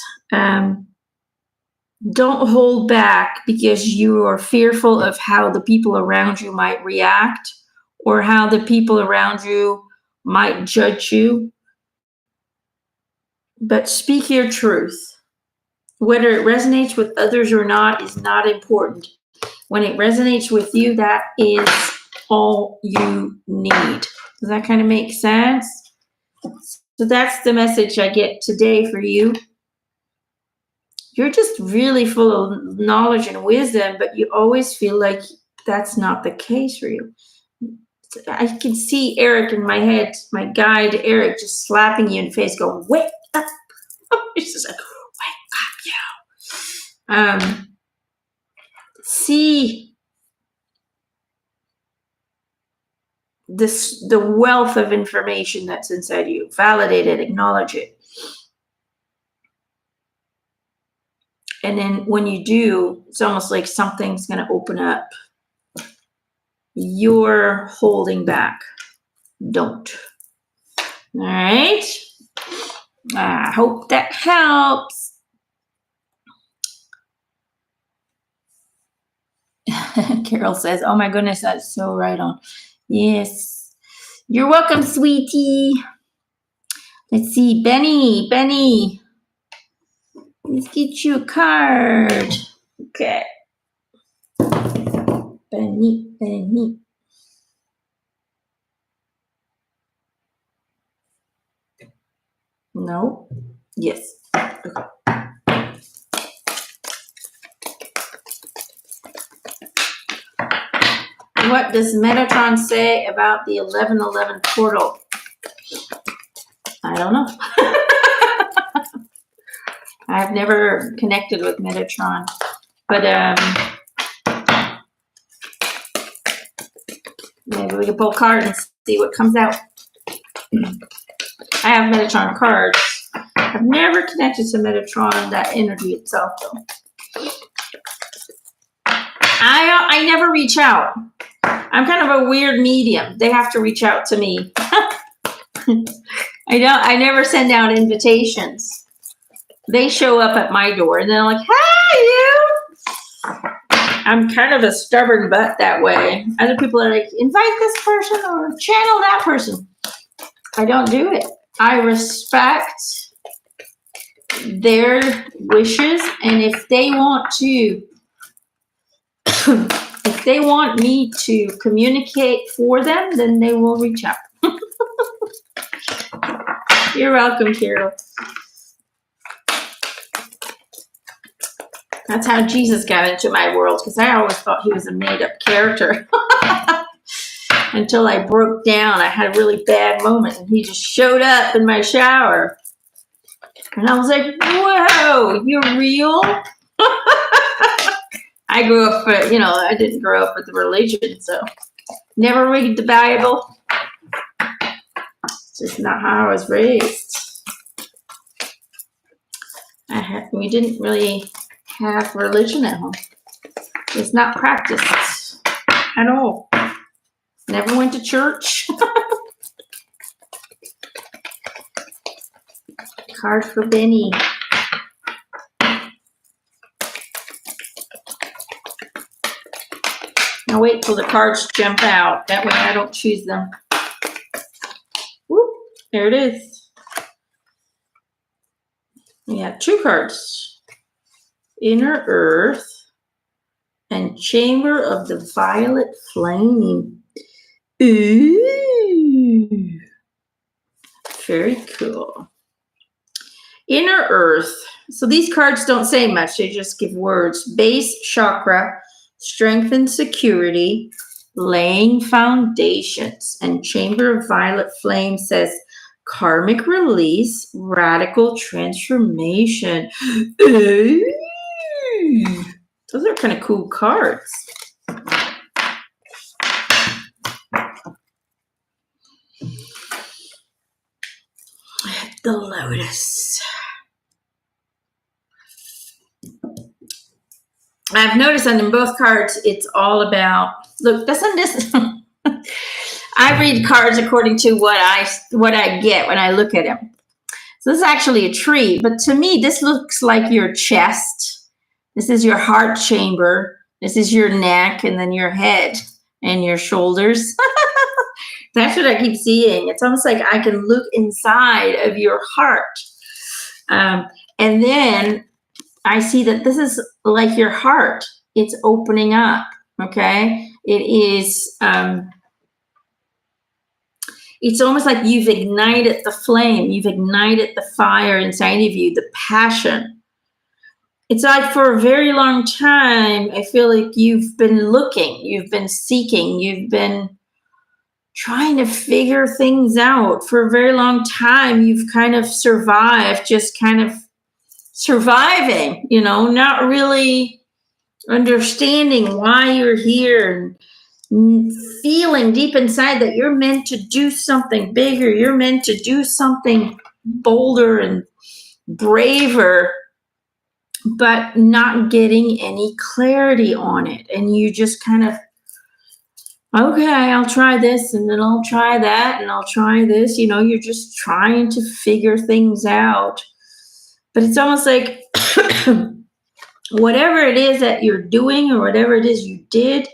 S1: Don't hold back because you are fearful of how the people around you might react or how the people around you might judge you. But speak your truth. Whether it resonates with others or not is not important. When it resonates with you, that is all you need. Does that kind of make sense? So that's the message I get today for you. You're just really full of knowledge and wisdom, but you always feel like that's not the case for you. I can see Eric in my head, my guide Eric, just slapping you in the face, going, "Wake up!" He's just like, "Wake up, you!" See this, the wealth of information that's inside you. Validate it, acknowledge it. And then when you do, it's almost like something's going to open up. You're holding back. Don't. All right. I hope that helps. Carol says, "Oh my goodness, that's so right on." Yes. You're welcome, sweetie. Let's see. Benny. Let's get you a card. Okay. Benny. No. Yes. Okay. What does Metatron say about the 1111 portal? I don't know. I've never connected with Metatron, but maybe we can pull a card and see what comes out. I have Metatron cards. I've never connected to Metatron, that energy itself, though. I never reach out. I'm kind of a weird medium. They have to reach out to me. I never send out invitations. They show up at my door and they're like, "Hey, you!" I'm kind of a stubborn butt that way. Other people are like, "Invite this person or channel that person." I don't do it. I respect their wishes, and if they want to, if they want me to communicate for them, then they will reach out. You're welcome, Carol. That's how Jesus got into my world, because I always thought he was a made-up character. Until I broke down. I had a really bad moment, and he just showed up in my shower. And I was like, "Whoa, you're real?" I grew up, I didn't grow up with the religion, so never read the Bible. It's just not how I was raised. We didn't really have religion at home. It's not practiced at all. Never went to church. Card for Benny. Now wait till the cards jump out. That way I don't choose them. Whoop, there it is. We have two cards. Inner Earth and Chamber of the Violet Flame. Ooh. Very cool. Inner Earth. So these cards don't say much. They just give words. Base chakra, strength and security, laying foundations. And Chamber of Violet Flame says karmic release, radical transformation. Ooh. Those are kind of cool cards. The Lotus. I've noticed that in both cards, it's all about, look, doesn't this, I read cards according to what I get when I look at them. So this is actually a tree, but to me, this looks like your chest. This is your heart chamber. This is your neck, and then your head and your shoulders. That's what I keep seeing. It's almost like I can look inside of your heart. And then I see that this is like your heart. It's opening up, okay? It is, it's almost like you've ignited the flame, you've ignited the fire inside of you, the passion. It's like for a very long time, I feel like you've been looking, you've been seeking, you've been trying to figure things out. For a very long time, you've kind of survived, just kind of surviving, not really understanding why you're here, and feeling deep inside that you're meant to do something bigger, you're meant to do something bolder and braver, but not getting any clarity on it. And you just kind of, okay, I'll try this, and then I'll try that, and I'll try this. You're just trying to figure things out. But it's almost like whatever it is that you're doing or whatever it is you did,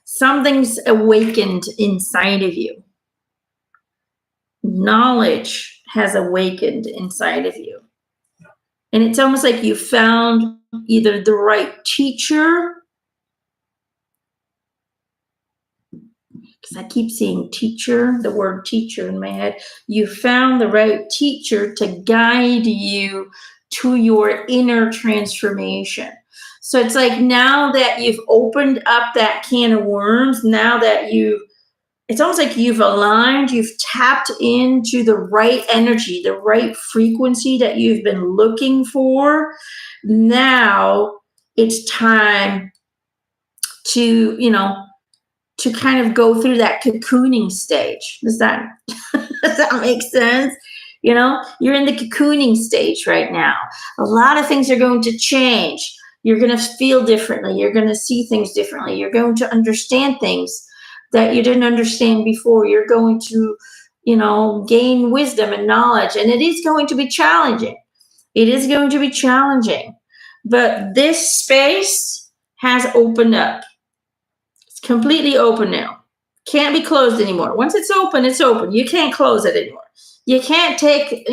S1: something's awakened inside of you. Knowledge has awakened inside of you. And it's almost like you found either the right teacher, because I keep seeing teacher, the word teacher in my head. You found the right teacher to guide you to your inner transformation. So it's like now that you've opened up that can of worms, now that it's almost like you've aligned, you've tapped into the right energy, the right frequency that you've been looking for. Now it's time to, to kind of go through that cocooning stage. Does that make sense? You're in the cocooning stage right now. A lot of things are going to change. You're going to feel differently. You're going to see things differently. You're going to understand things that you didn't understand before. You're going to, gain wisdom and knowledge. And it is going to be challenging. It is going to be challenging. But this space has opened up. It's completely open now. Can't be closed anymore. Once it's open, it's open. You can't close it anymore. You can't take,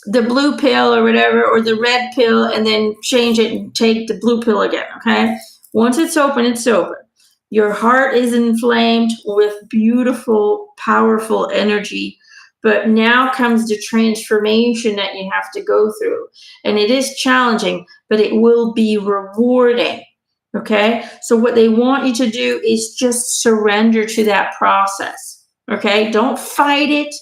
S1: the blue pill or whatever, or the red pill, and then change it and take the blue pill again, okay? Once it's open, it's open. Your heart is inflamed with beautiful, powerful energy, but now comes the transformation that you have to go through. And it is challenging, but it will be rewarding, okay? So what they want you to do is just surrender to that process, okay? Don't fight it.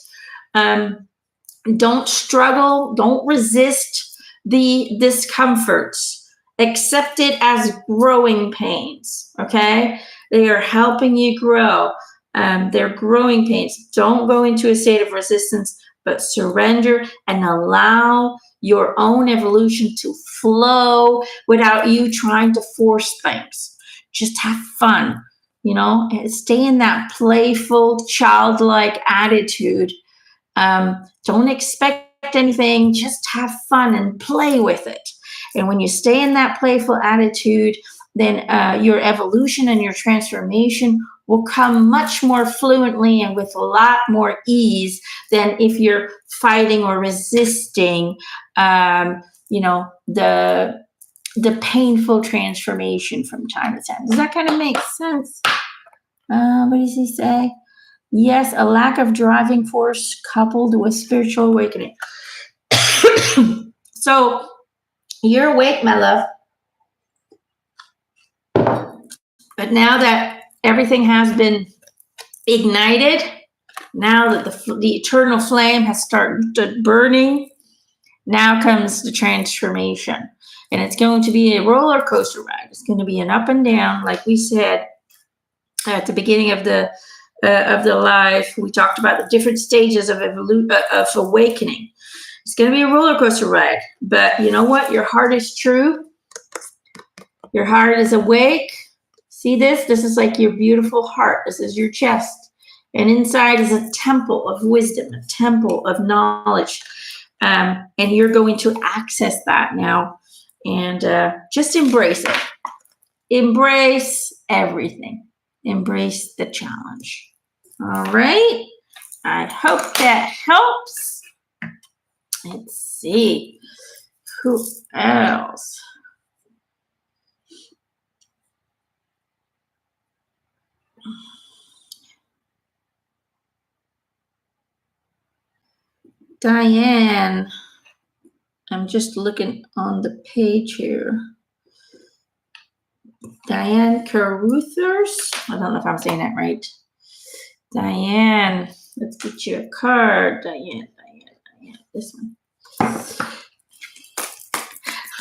S1: Don't struggle. Don't resist the discomforts. Accept it as growing pains, okay? They are helping you grow. They're growing pains. Don't go into a state of resistance, but surrender and allow your own evolution to flow without you trying to force things. Just have fun, stay in that playful, childlike attitude. Don't expect anything, just have fun and play with it. And when you stay in that playful attitude, then your evolution and your transformation will come much more fluently and with a lot more ease than if you're fighting or resisting, the painful transformation from time to time. Does that kind of make sense? What does he say? Yes, a lack of driving force coupled with spiritual awakening. So you're awake, my love. But now that everything has been ignited, now that the eternal flame has started burning, now comes the transformation. And it's going to be a roller coaster ride. It's going to be an up and down, like we said at the beginning of the live. We talked about the different stages of awakening. It's going to be a roller coaster ride. But you know what? Your heart is true. Your heart is awake. See this? This is like your beautiful heart. This is your chest. And inside is a temple of wisdom, a temple of knowledge. And you're going to access that now. And just embrace it. Embrace everything. Embrace the challenge. All right. I hope that helps. Let's see. Who else? Diane, I'm just looking on the page here. Diane Caruthers. I don't know if I'm saying that right. Diane, let's get you a card. Diane. This one.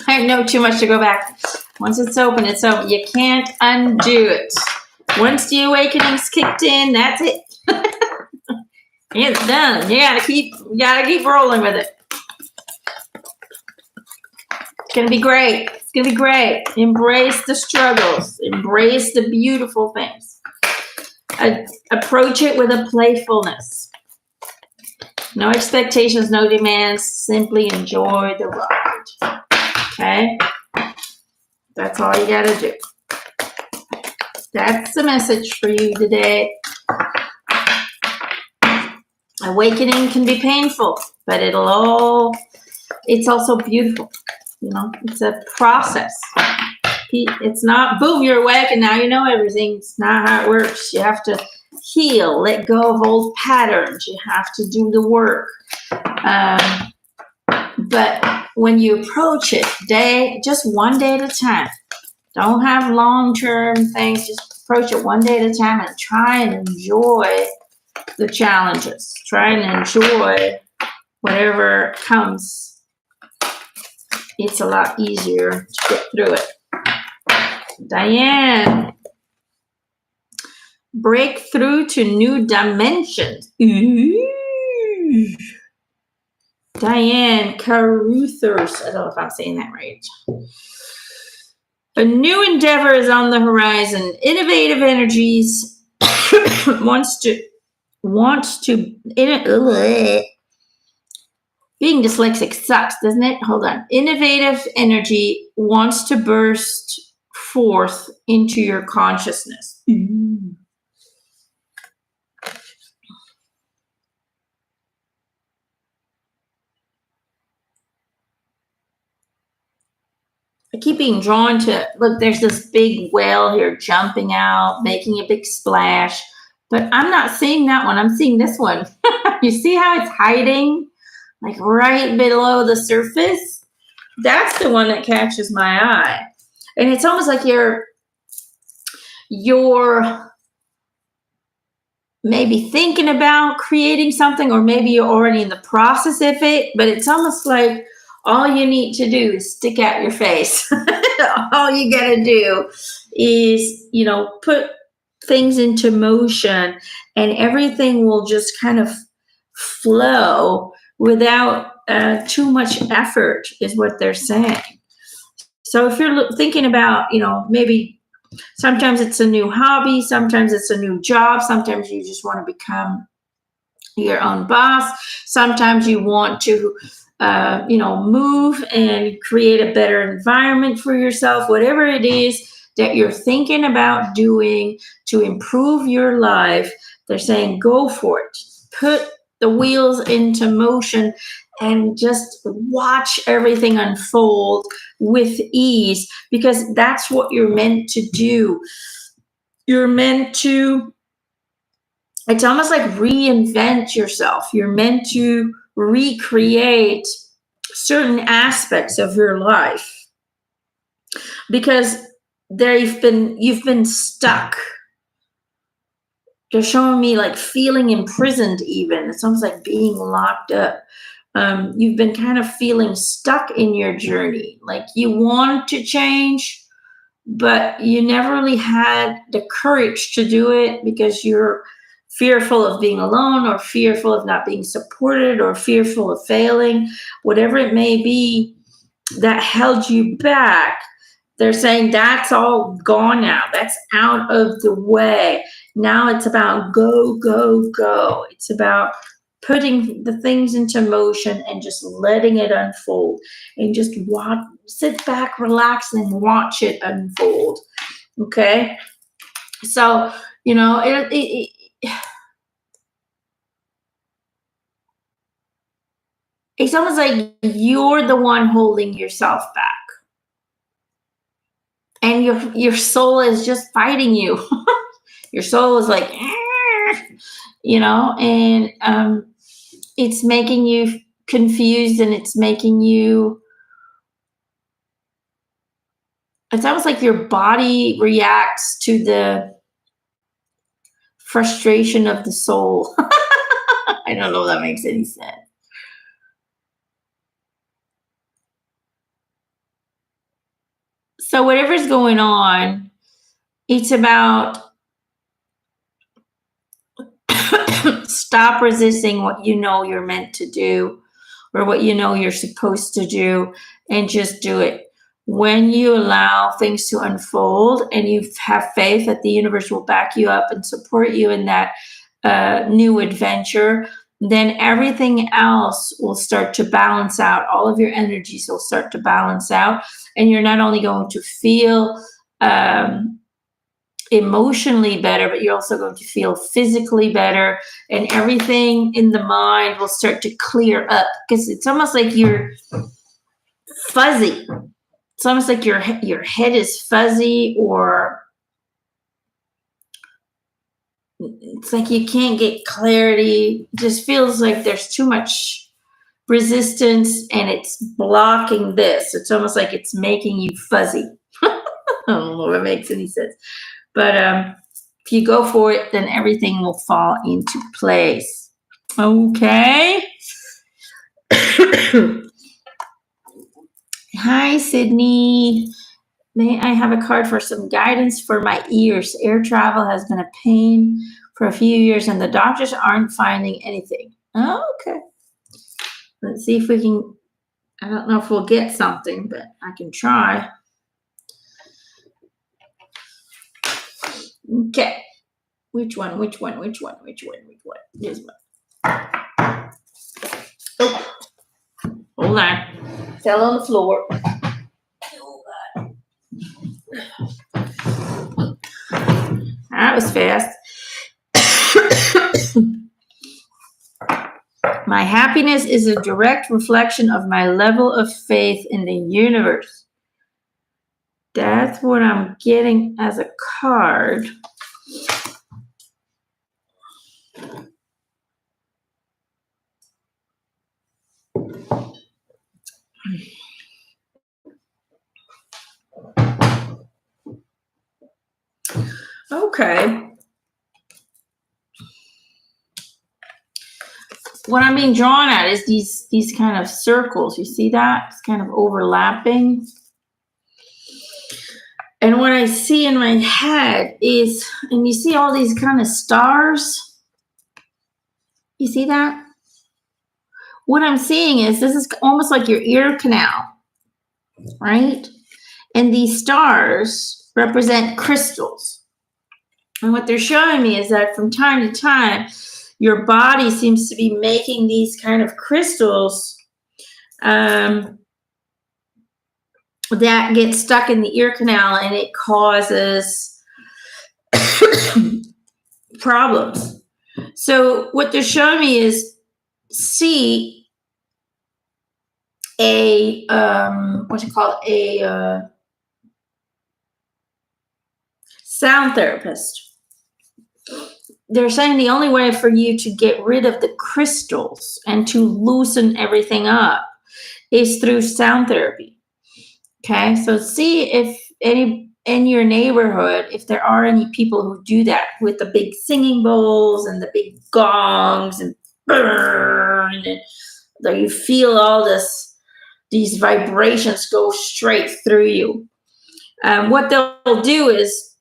S1: I know too much to go back. Once it's open, it's open. You can't undo it. Once the awakening's kicked in, that's it. It's done. You gotta keep rolling with it. It's gonna be great. It's gonna be great. Embrace the struggles. Embrace the beautiful things. Approach it with a playfulness. No expectations, no demands. Simply enjoy the ride. Okay? That's all you gotta do. That's the message for you today. Awakening can be painful, but it's also beautiful. You know, it's a process. It's not boom, you're awake and now you know everything. It's not how it works. You have to heal, let go of old patterns. You have to do the work. But when you approach it just one day at a time, don't have long-term things, just approach it one day at a time and try and enjoy the challenges. Try and enjoy whatever comes. It's a lot easier to get through it. Diane, break through to new dimensions. Ooh. Diane Caruthers. I don't know if I'm saying that right. A new endeavor is on the horizon. Innovative energies wants to being dyslexic sucks, doesn't it? Hold on. Innovative energy wants to burst forth into your consciousness. I keep being drawn to, look, there's this big whale here jumping out, making a big splash, but I'm not seeing that one. I'm seeing this one. You see how it's hiding, like right below the surface? That's the one that catches my eye. And it's almost like you're maybe thinking about creating something, or maybe you're already in the process of it, but it's almost like all you need to do is stick out your face. All you got to do is, put things into motion and everything will just kind of flow without too much effort, is what they're saying. So if you're thinking about, maybe sometimes it's a new hobby, sometimes it's a new job, sometimes you just want to become your own boss, sometimes you want to move and create a better environment for yourself, whatever it is that you're thinking about doing to improve your life, they're saying go for it. Put the wheels into motion and just watch everything unfold with ease, because that's what you're meant to do. You're meant to, it's almost like reinvent yourself. You're meant to recreate certain aspects of your life, because you've been stuck. They're showing me like feeling imprisoned even. It's almost like being locked up. You've been kind of feeling stuck in your journey. Like you want to change, but you never really had the courage to do it because you're fearful of being alone, or fearful of not being supported, or fearful of failing, whatever it may be that held you back. They're saying that's all gone now. That's out of the way. Now it's about go, go, go. It's about putting the things into motion and just letting it unfold, and just sit back, relax, and watch it unfold. Okay? So, it's almost like you're the one holding yourself back. And your soul is just fighting you. Your soul is like, and it's making you confused and it's making you, it's almost like your body reacts to the frustration of the soul. I don't know if that makes any sense. So whatever's going on, it's about stop resisting what you know you're meant to do or what you know you're supposed to do, and just do it. When you allow things to unfold and you have faith that the universe will back you up and support you in that new adventure, then everything else will start to balance out. All of your energies will start to balance out. And you're not only going to feel emotionally better, but you're also going to feel physically better, and everything in the mind will start to clear up, because it's almost like you're fuzzy. It's almost like your head is fuzzy, or it's like you can't get clarity. It just feels like there's too much resistance and it's blocking this. It's almost like it's making you fuzzy. I don't know if it makes any sense. But if you go for it, then everything will fall into place. Okay. Hi, Sydney. May I have a card for some guidance for my ears? Air travel has been a pain for a few years and the doctors aren't finding anything. Oh, okay. Let's see if we can, I don't know if we'll get something, but I can try. Okay. Which one? This one. Oh, hold on. Fell on the floor. That was fast. My happiness is a direct reflection of my level of faith in the universe. That's what I'm getting as a card. Okay. What I'm being drawn at is these kind of circles. You see that? It's kind of overlapping. And what I see in my head is, and you see all these kind of stars? You see that? What I'm seeing is this is almost like your ear canal, right? And these stars represent crystals. And what they're showing me is that from time to time, your body seems to be making these kind of crystals that get stuck in the ear canal, and it causes problems. So what they're showing me is see a sound therapist. They're saying the only way for you to get rid of the crystals and to loosen everything up is through sound therapy. Okay, so see if any in your neighborhood, if there are any people who do that with the big singing bowls and the big gongs and burn, and you feel all these vibrations go straight through you. What they'll do is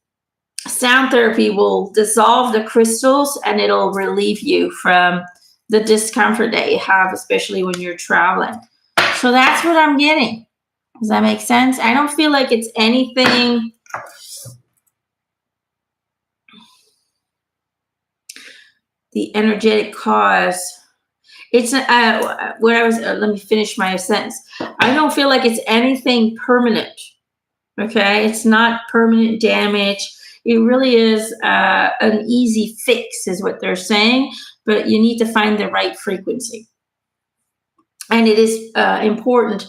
S1: sound therapy will dissolve the crystals and it'll relieve you from the discomfort that you have, especially when you're traveling. So that's what I'm getting. Does that make sense? I don't feel like it's anything the energetic cause. It's where I was. Let me finish my sentence. I don't feel like it's anything permanent. Okay, it's not permanent damage. It really is an easy fix, is what they're saying. But you need to find the right frequency, and it is important.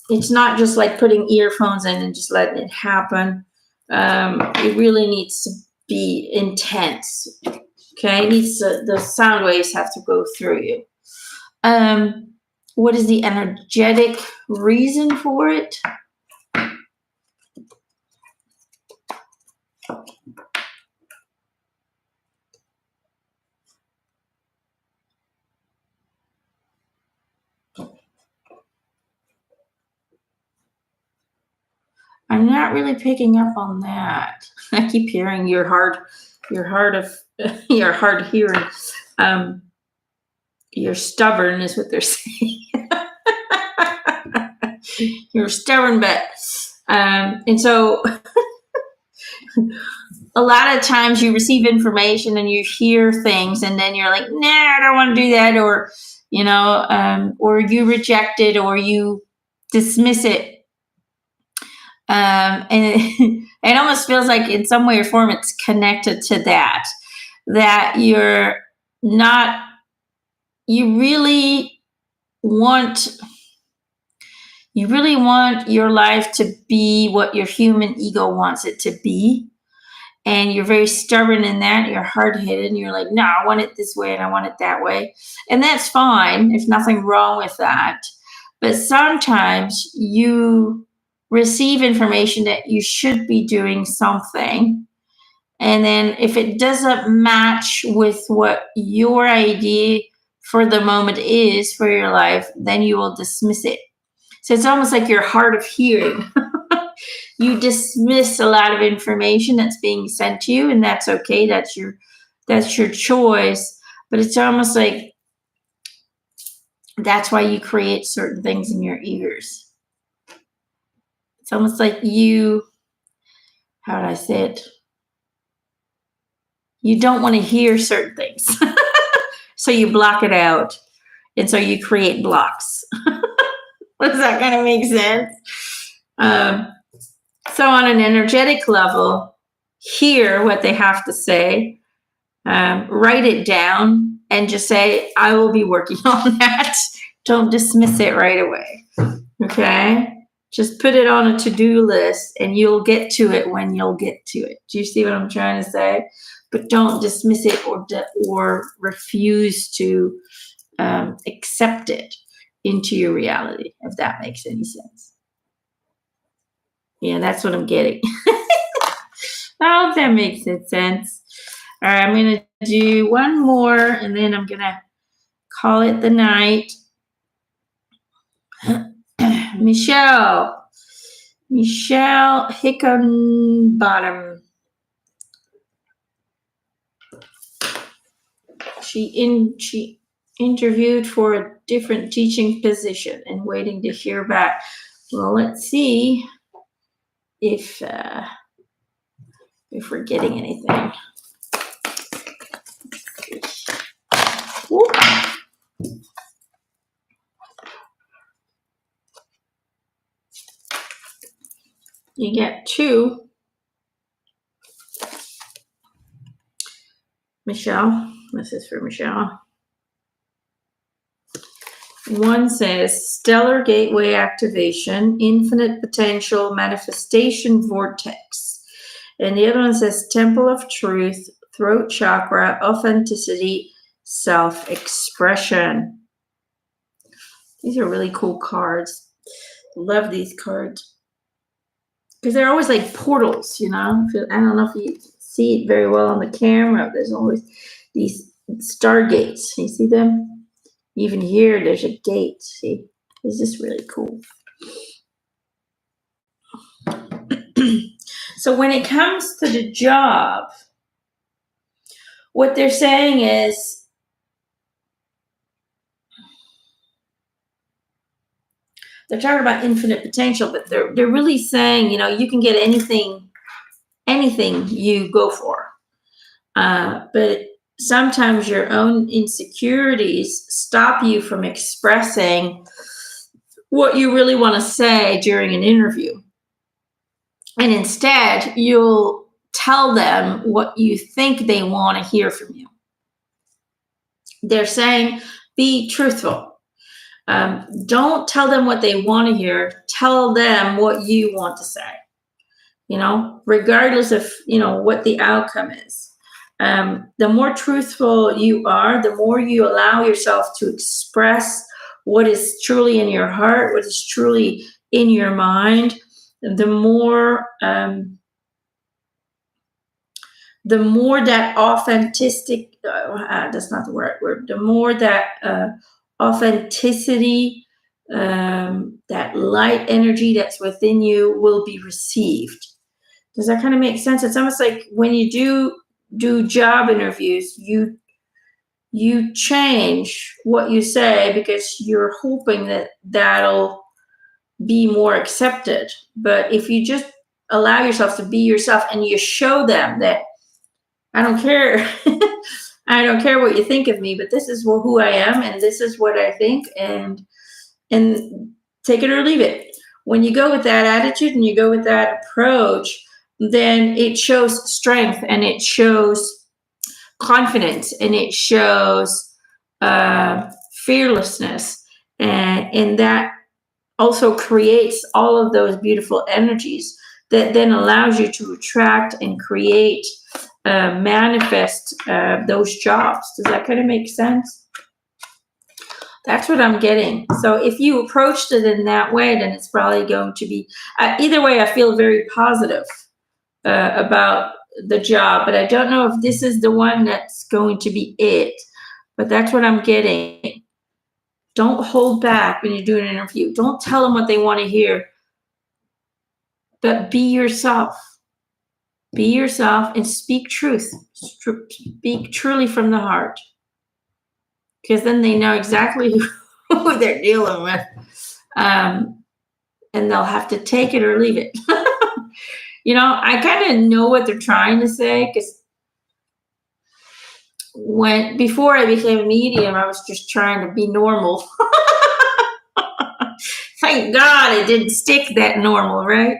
S1: It's not just like putting earphones in and just letting it happen. It really needs to be intense. Okay, it needs to, the sound waves have to go through you. What is the energetic reason for it? I'm not really picking up on that. I keep hearing you're hard of you're hard hearing. You're stubborn is what they're saying. You're stubborn, but and so a lot of times you receive information and you hear things, and then you're like, nah, I don't want to do that, or or you reject it, or you dismiss it. And it almost feels like in some way or form it's connected to that you're not, you really want your life to be what your human ego wants it to be, and you're very stubborn in that. You're hard-headed and you're like, no, I want it this way and I want it that way, and that's fine. There's nothing wrong with that. But sometimes you receive information that you should be doing something, and then if it doesn't match with what your idea for the moment is for your life, then you will dismiss it. So it's almost like you're hard of hearing. You dismiss a lot of information that's being sent to you, and that's okay. That's your choice. But it's almost like that's why you create certain things in your ears. It's almost like how would I say it? You don't want to hear certain things. So you block it out. And so you create blocks. Does that kind of make sense? So on an energetic level, hear what they have to say, write it down, and just say, I will be working on that. Don't dismiss it right away. Okay? Just put it on a to-do list, and you'll get to it when you'll get to it. Do you see what I'm trying to say? But don't dismiss it or refuse to accept it into your reality, if that makes any sense. Yeah, that's what I'm getting. I hope that makes sense. All right, I'm going to do one more, and then I'm going to call it the night. Michelle Hickenbottom. She interviewed for a different teaching position and waiting to hear back. Well, let's see if we're getting anything. Whoop. You get two. Michelle, this is for Michelle. One says stellar gateway activation, infinite potential manifestation vortex. And the other one says temple of truth, throat chakra, authenticity, self-expression. These are really cool cards. Love these cards. Because they're always like portals, I don't know if you see it very well on the camera. There's always these stargates. You see them? Even here, there's a gate. See? It's just really cool. So when it comes to the job, what they're saying is they're talking about infinite potential, but they're really saying, you can get anything you go for. But sometimes your own insecurities stop you from expressing what you really want to say during an interview. And instead, you'll tell them what you think they want to hear from you. They're saying, be truthful. Don't tell them what they want to hear. Tell them what you want to say, regardless of, what the outcome is. The more truthful you are, the more you allow yourself to express what is truly in your heart, what is truly in your mind, the more that authentic, that's not the right word, the more that authenticity, that light energy that's within you will be received. Does that kind of make sense? It's almost like when you do job interviews, you change what you say because you're hoping that that'll be more accepted. But if you just allow yourself to be yourself and you show them that I don't care, I don't care what you think of me, but this is who I am and this is what I think, and take it or leave it. When you go with that attitude and you go with that approach, then it shows strength and it shows confidence and it shows fearlessness, and that also creates all of those beautiful energies that then allows you to attract and create, manifest those jobs. Does that kind of make sense? That's what I'm getting. So if you approached it in that way, then it's probably going to be, either way, I feel very positive about the job, but I don't know if this is the one that's going to be it, but that's what I'm getting. Don't hold back when you do an interview. Don't tell them what they want to hear, but be yourself. Be yourself and speak truth. Speak truly from the heart, because then they know exactly who they're dealing with, and they'll have to take it or leave it. I kind of know what they're trying to say, because before I became a medium, I was just trying to be normal. Thank God it didn't stick that normal, right?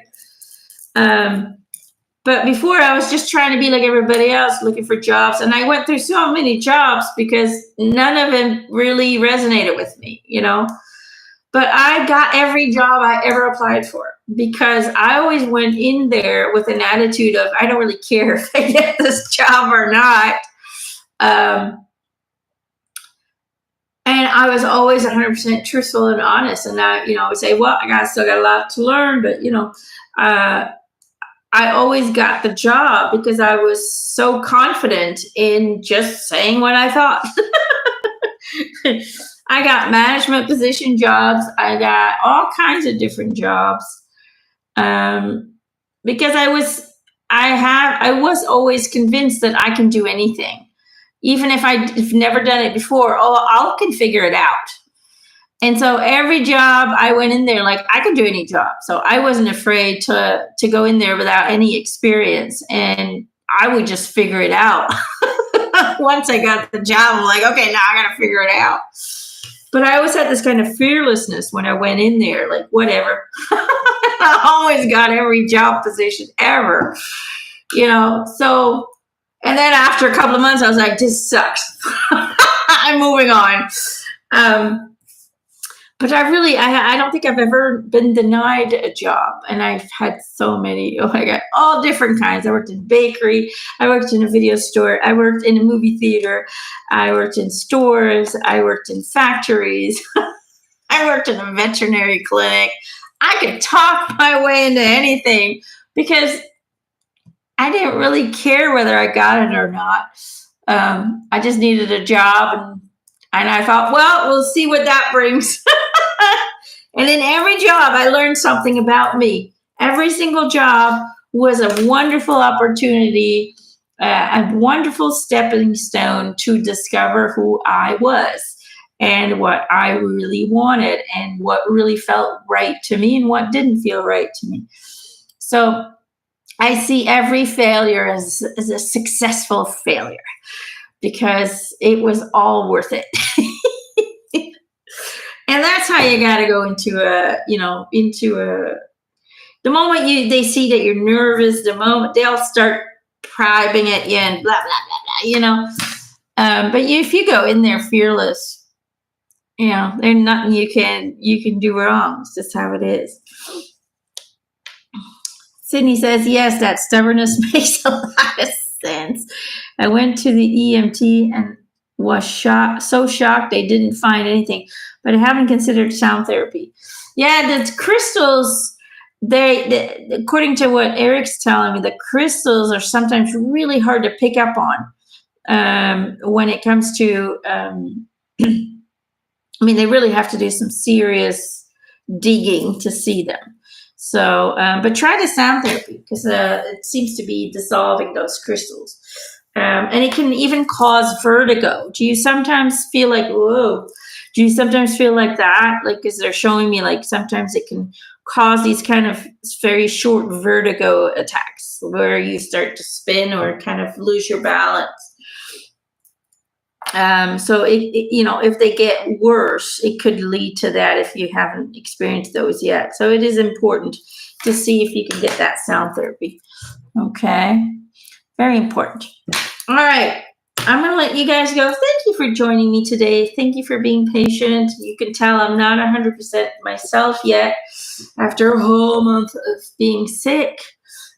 S1: But before, I was just trying to be like everybody else, looking for jobs. And I went through so many jobs because none of them really resonated with me, But I got every job I ever applied for because I always went in there with an attitude of, I don't really care if I get this job or not. And I was always 100% truthful and honest. And I would say, well, I still got a lot to learn, but, I always got the job because I was so confident in just saying what I thought. I got management position jobs. I got all kinds of different jobs, because I was always convinced that I can do anything, even if I've never done it before. I can figure it out. And so every job I went in there, like, I could do any job. So I wasn't afraid to go in there without any experience, and I would just figure it out. Once I got the job, I'm like, okay, now I got to figure it out. But I always had this kind of fearlessness when I went in there, like, whatever. I always got every job position ever, So, and then after a couple of months, I was like, this sucks. I'm moving on. But I don't think I've ever been denied a job. And I've had so many, I got all different kinds. I worked in bakery. I worked in a video store. I worked in a movie theater. I worked in stores. I worked in factories. I worked in a veterinary clinic. I could talk my way into anything because I didn't really care whether I got it or not. I just needed a job, and I thought, well, we'll see what that brings. And in every job, I learned something about me. Every single job was a wonderful opportunity, a wonderful stepping stone to discover who I was and what I really wanted and what really felt right to me and what didn't feel right to me. So I see every failure as a successful failure because it was all worth it. And that's how you got to go into the moment they see that you're nervous, the moment they'll start probing at you and blah, blah, blah, blah, but if you go in there fearless, there's nothing you can do wrong. It's just how it is. Sydney says, yes, that stubbornness makes a lot of sense. I went to the EMT and was so shocked they didn't find anything, but I haven't considered sound therapy. Yeah, the crystals, they according to what Eric's telling me, the crystals are sometimes really hard to pick up on when it comes to, I mean, they really have to do some serious digging to see them. So, but try the sound therapy because it seems to be dissolving those crystals. And it can even cause vertigo. Do you sometimes feel like, whoa? Do you sometimes feel like that? Like, because they're showing me, like, sometimes it can cause these kind of very short vertigo attacks where you start to spin or kind of lose your balance. So if they get worse, it could lead to that if you haven't experienced those yet. So it is important to see if you can get that sound therapy. Okay. Very important. All right. I'm going to let you guys go. Thank you for joining me today. Thank you for being patient. You can tell I'm not 100% myself yet after a whole month of being sick.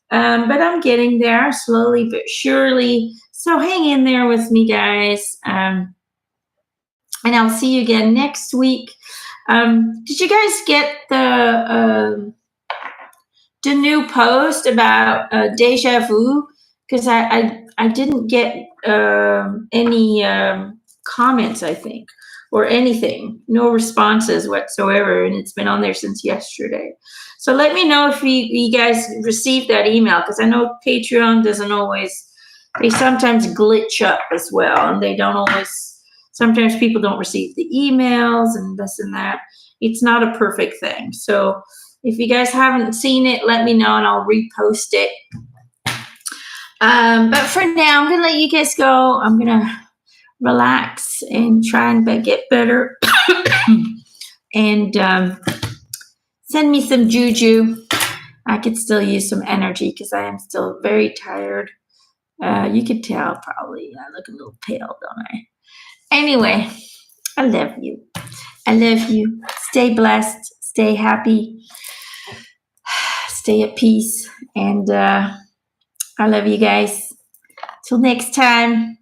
S1: But I'm getting there slowly but surely. So hang in there with me, guys. And I'll see you again next week. Did you guys get the new post about deja vu? Because I didn't get any comments, I think, or anything. No responses whatsoever. And it's been on there since yesterday. So let me know if you guys received that email, because I know Patreon doesn't always, they sometimes glitch up as well. And they don't always, sometimes people don't receive the emails and this and that. It's not a perfect thing. So if you guys haven't seen it, let me know and I'll repost it. But for now, I'm going to let you guys go. I'm going to relax and try and get better. And send me some juju. I could still use some energy because I am still very tired. You could tell probably I look a little pale, don't I? Anyway, I love you. I love you. Stay blessed. Stay happy. Stay at peace. And I love you guys. Till next time.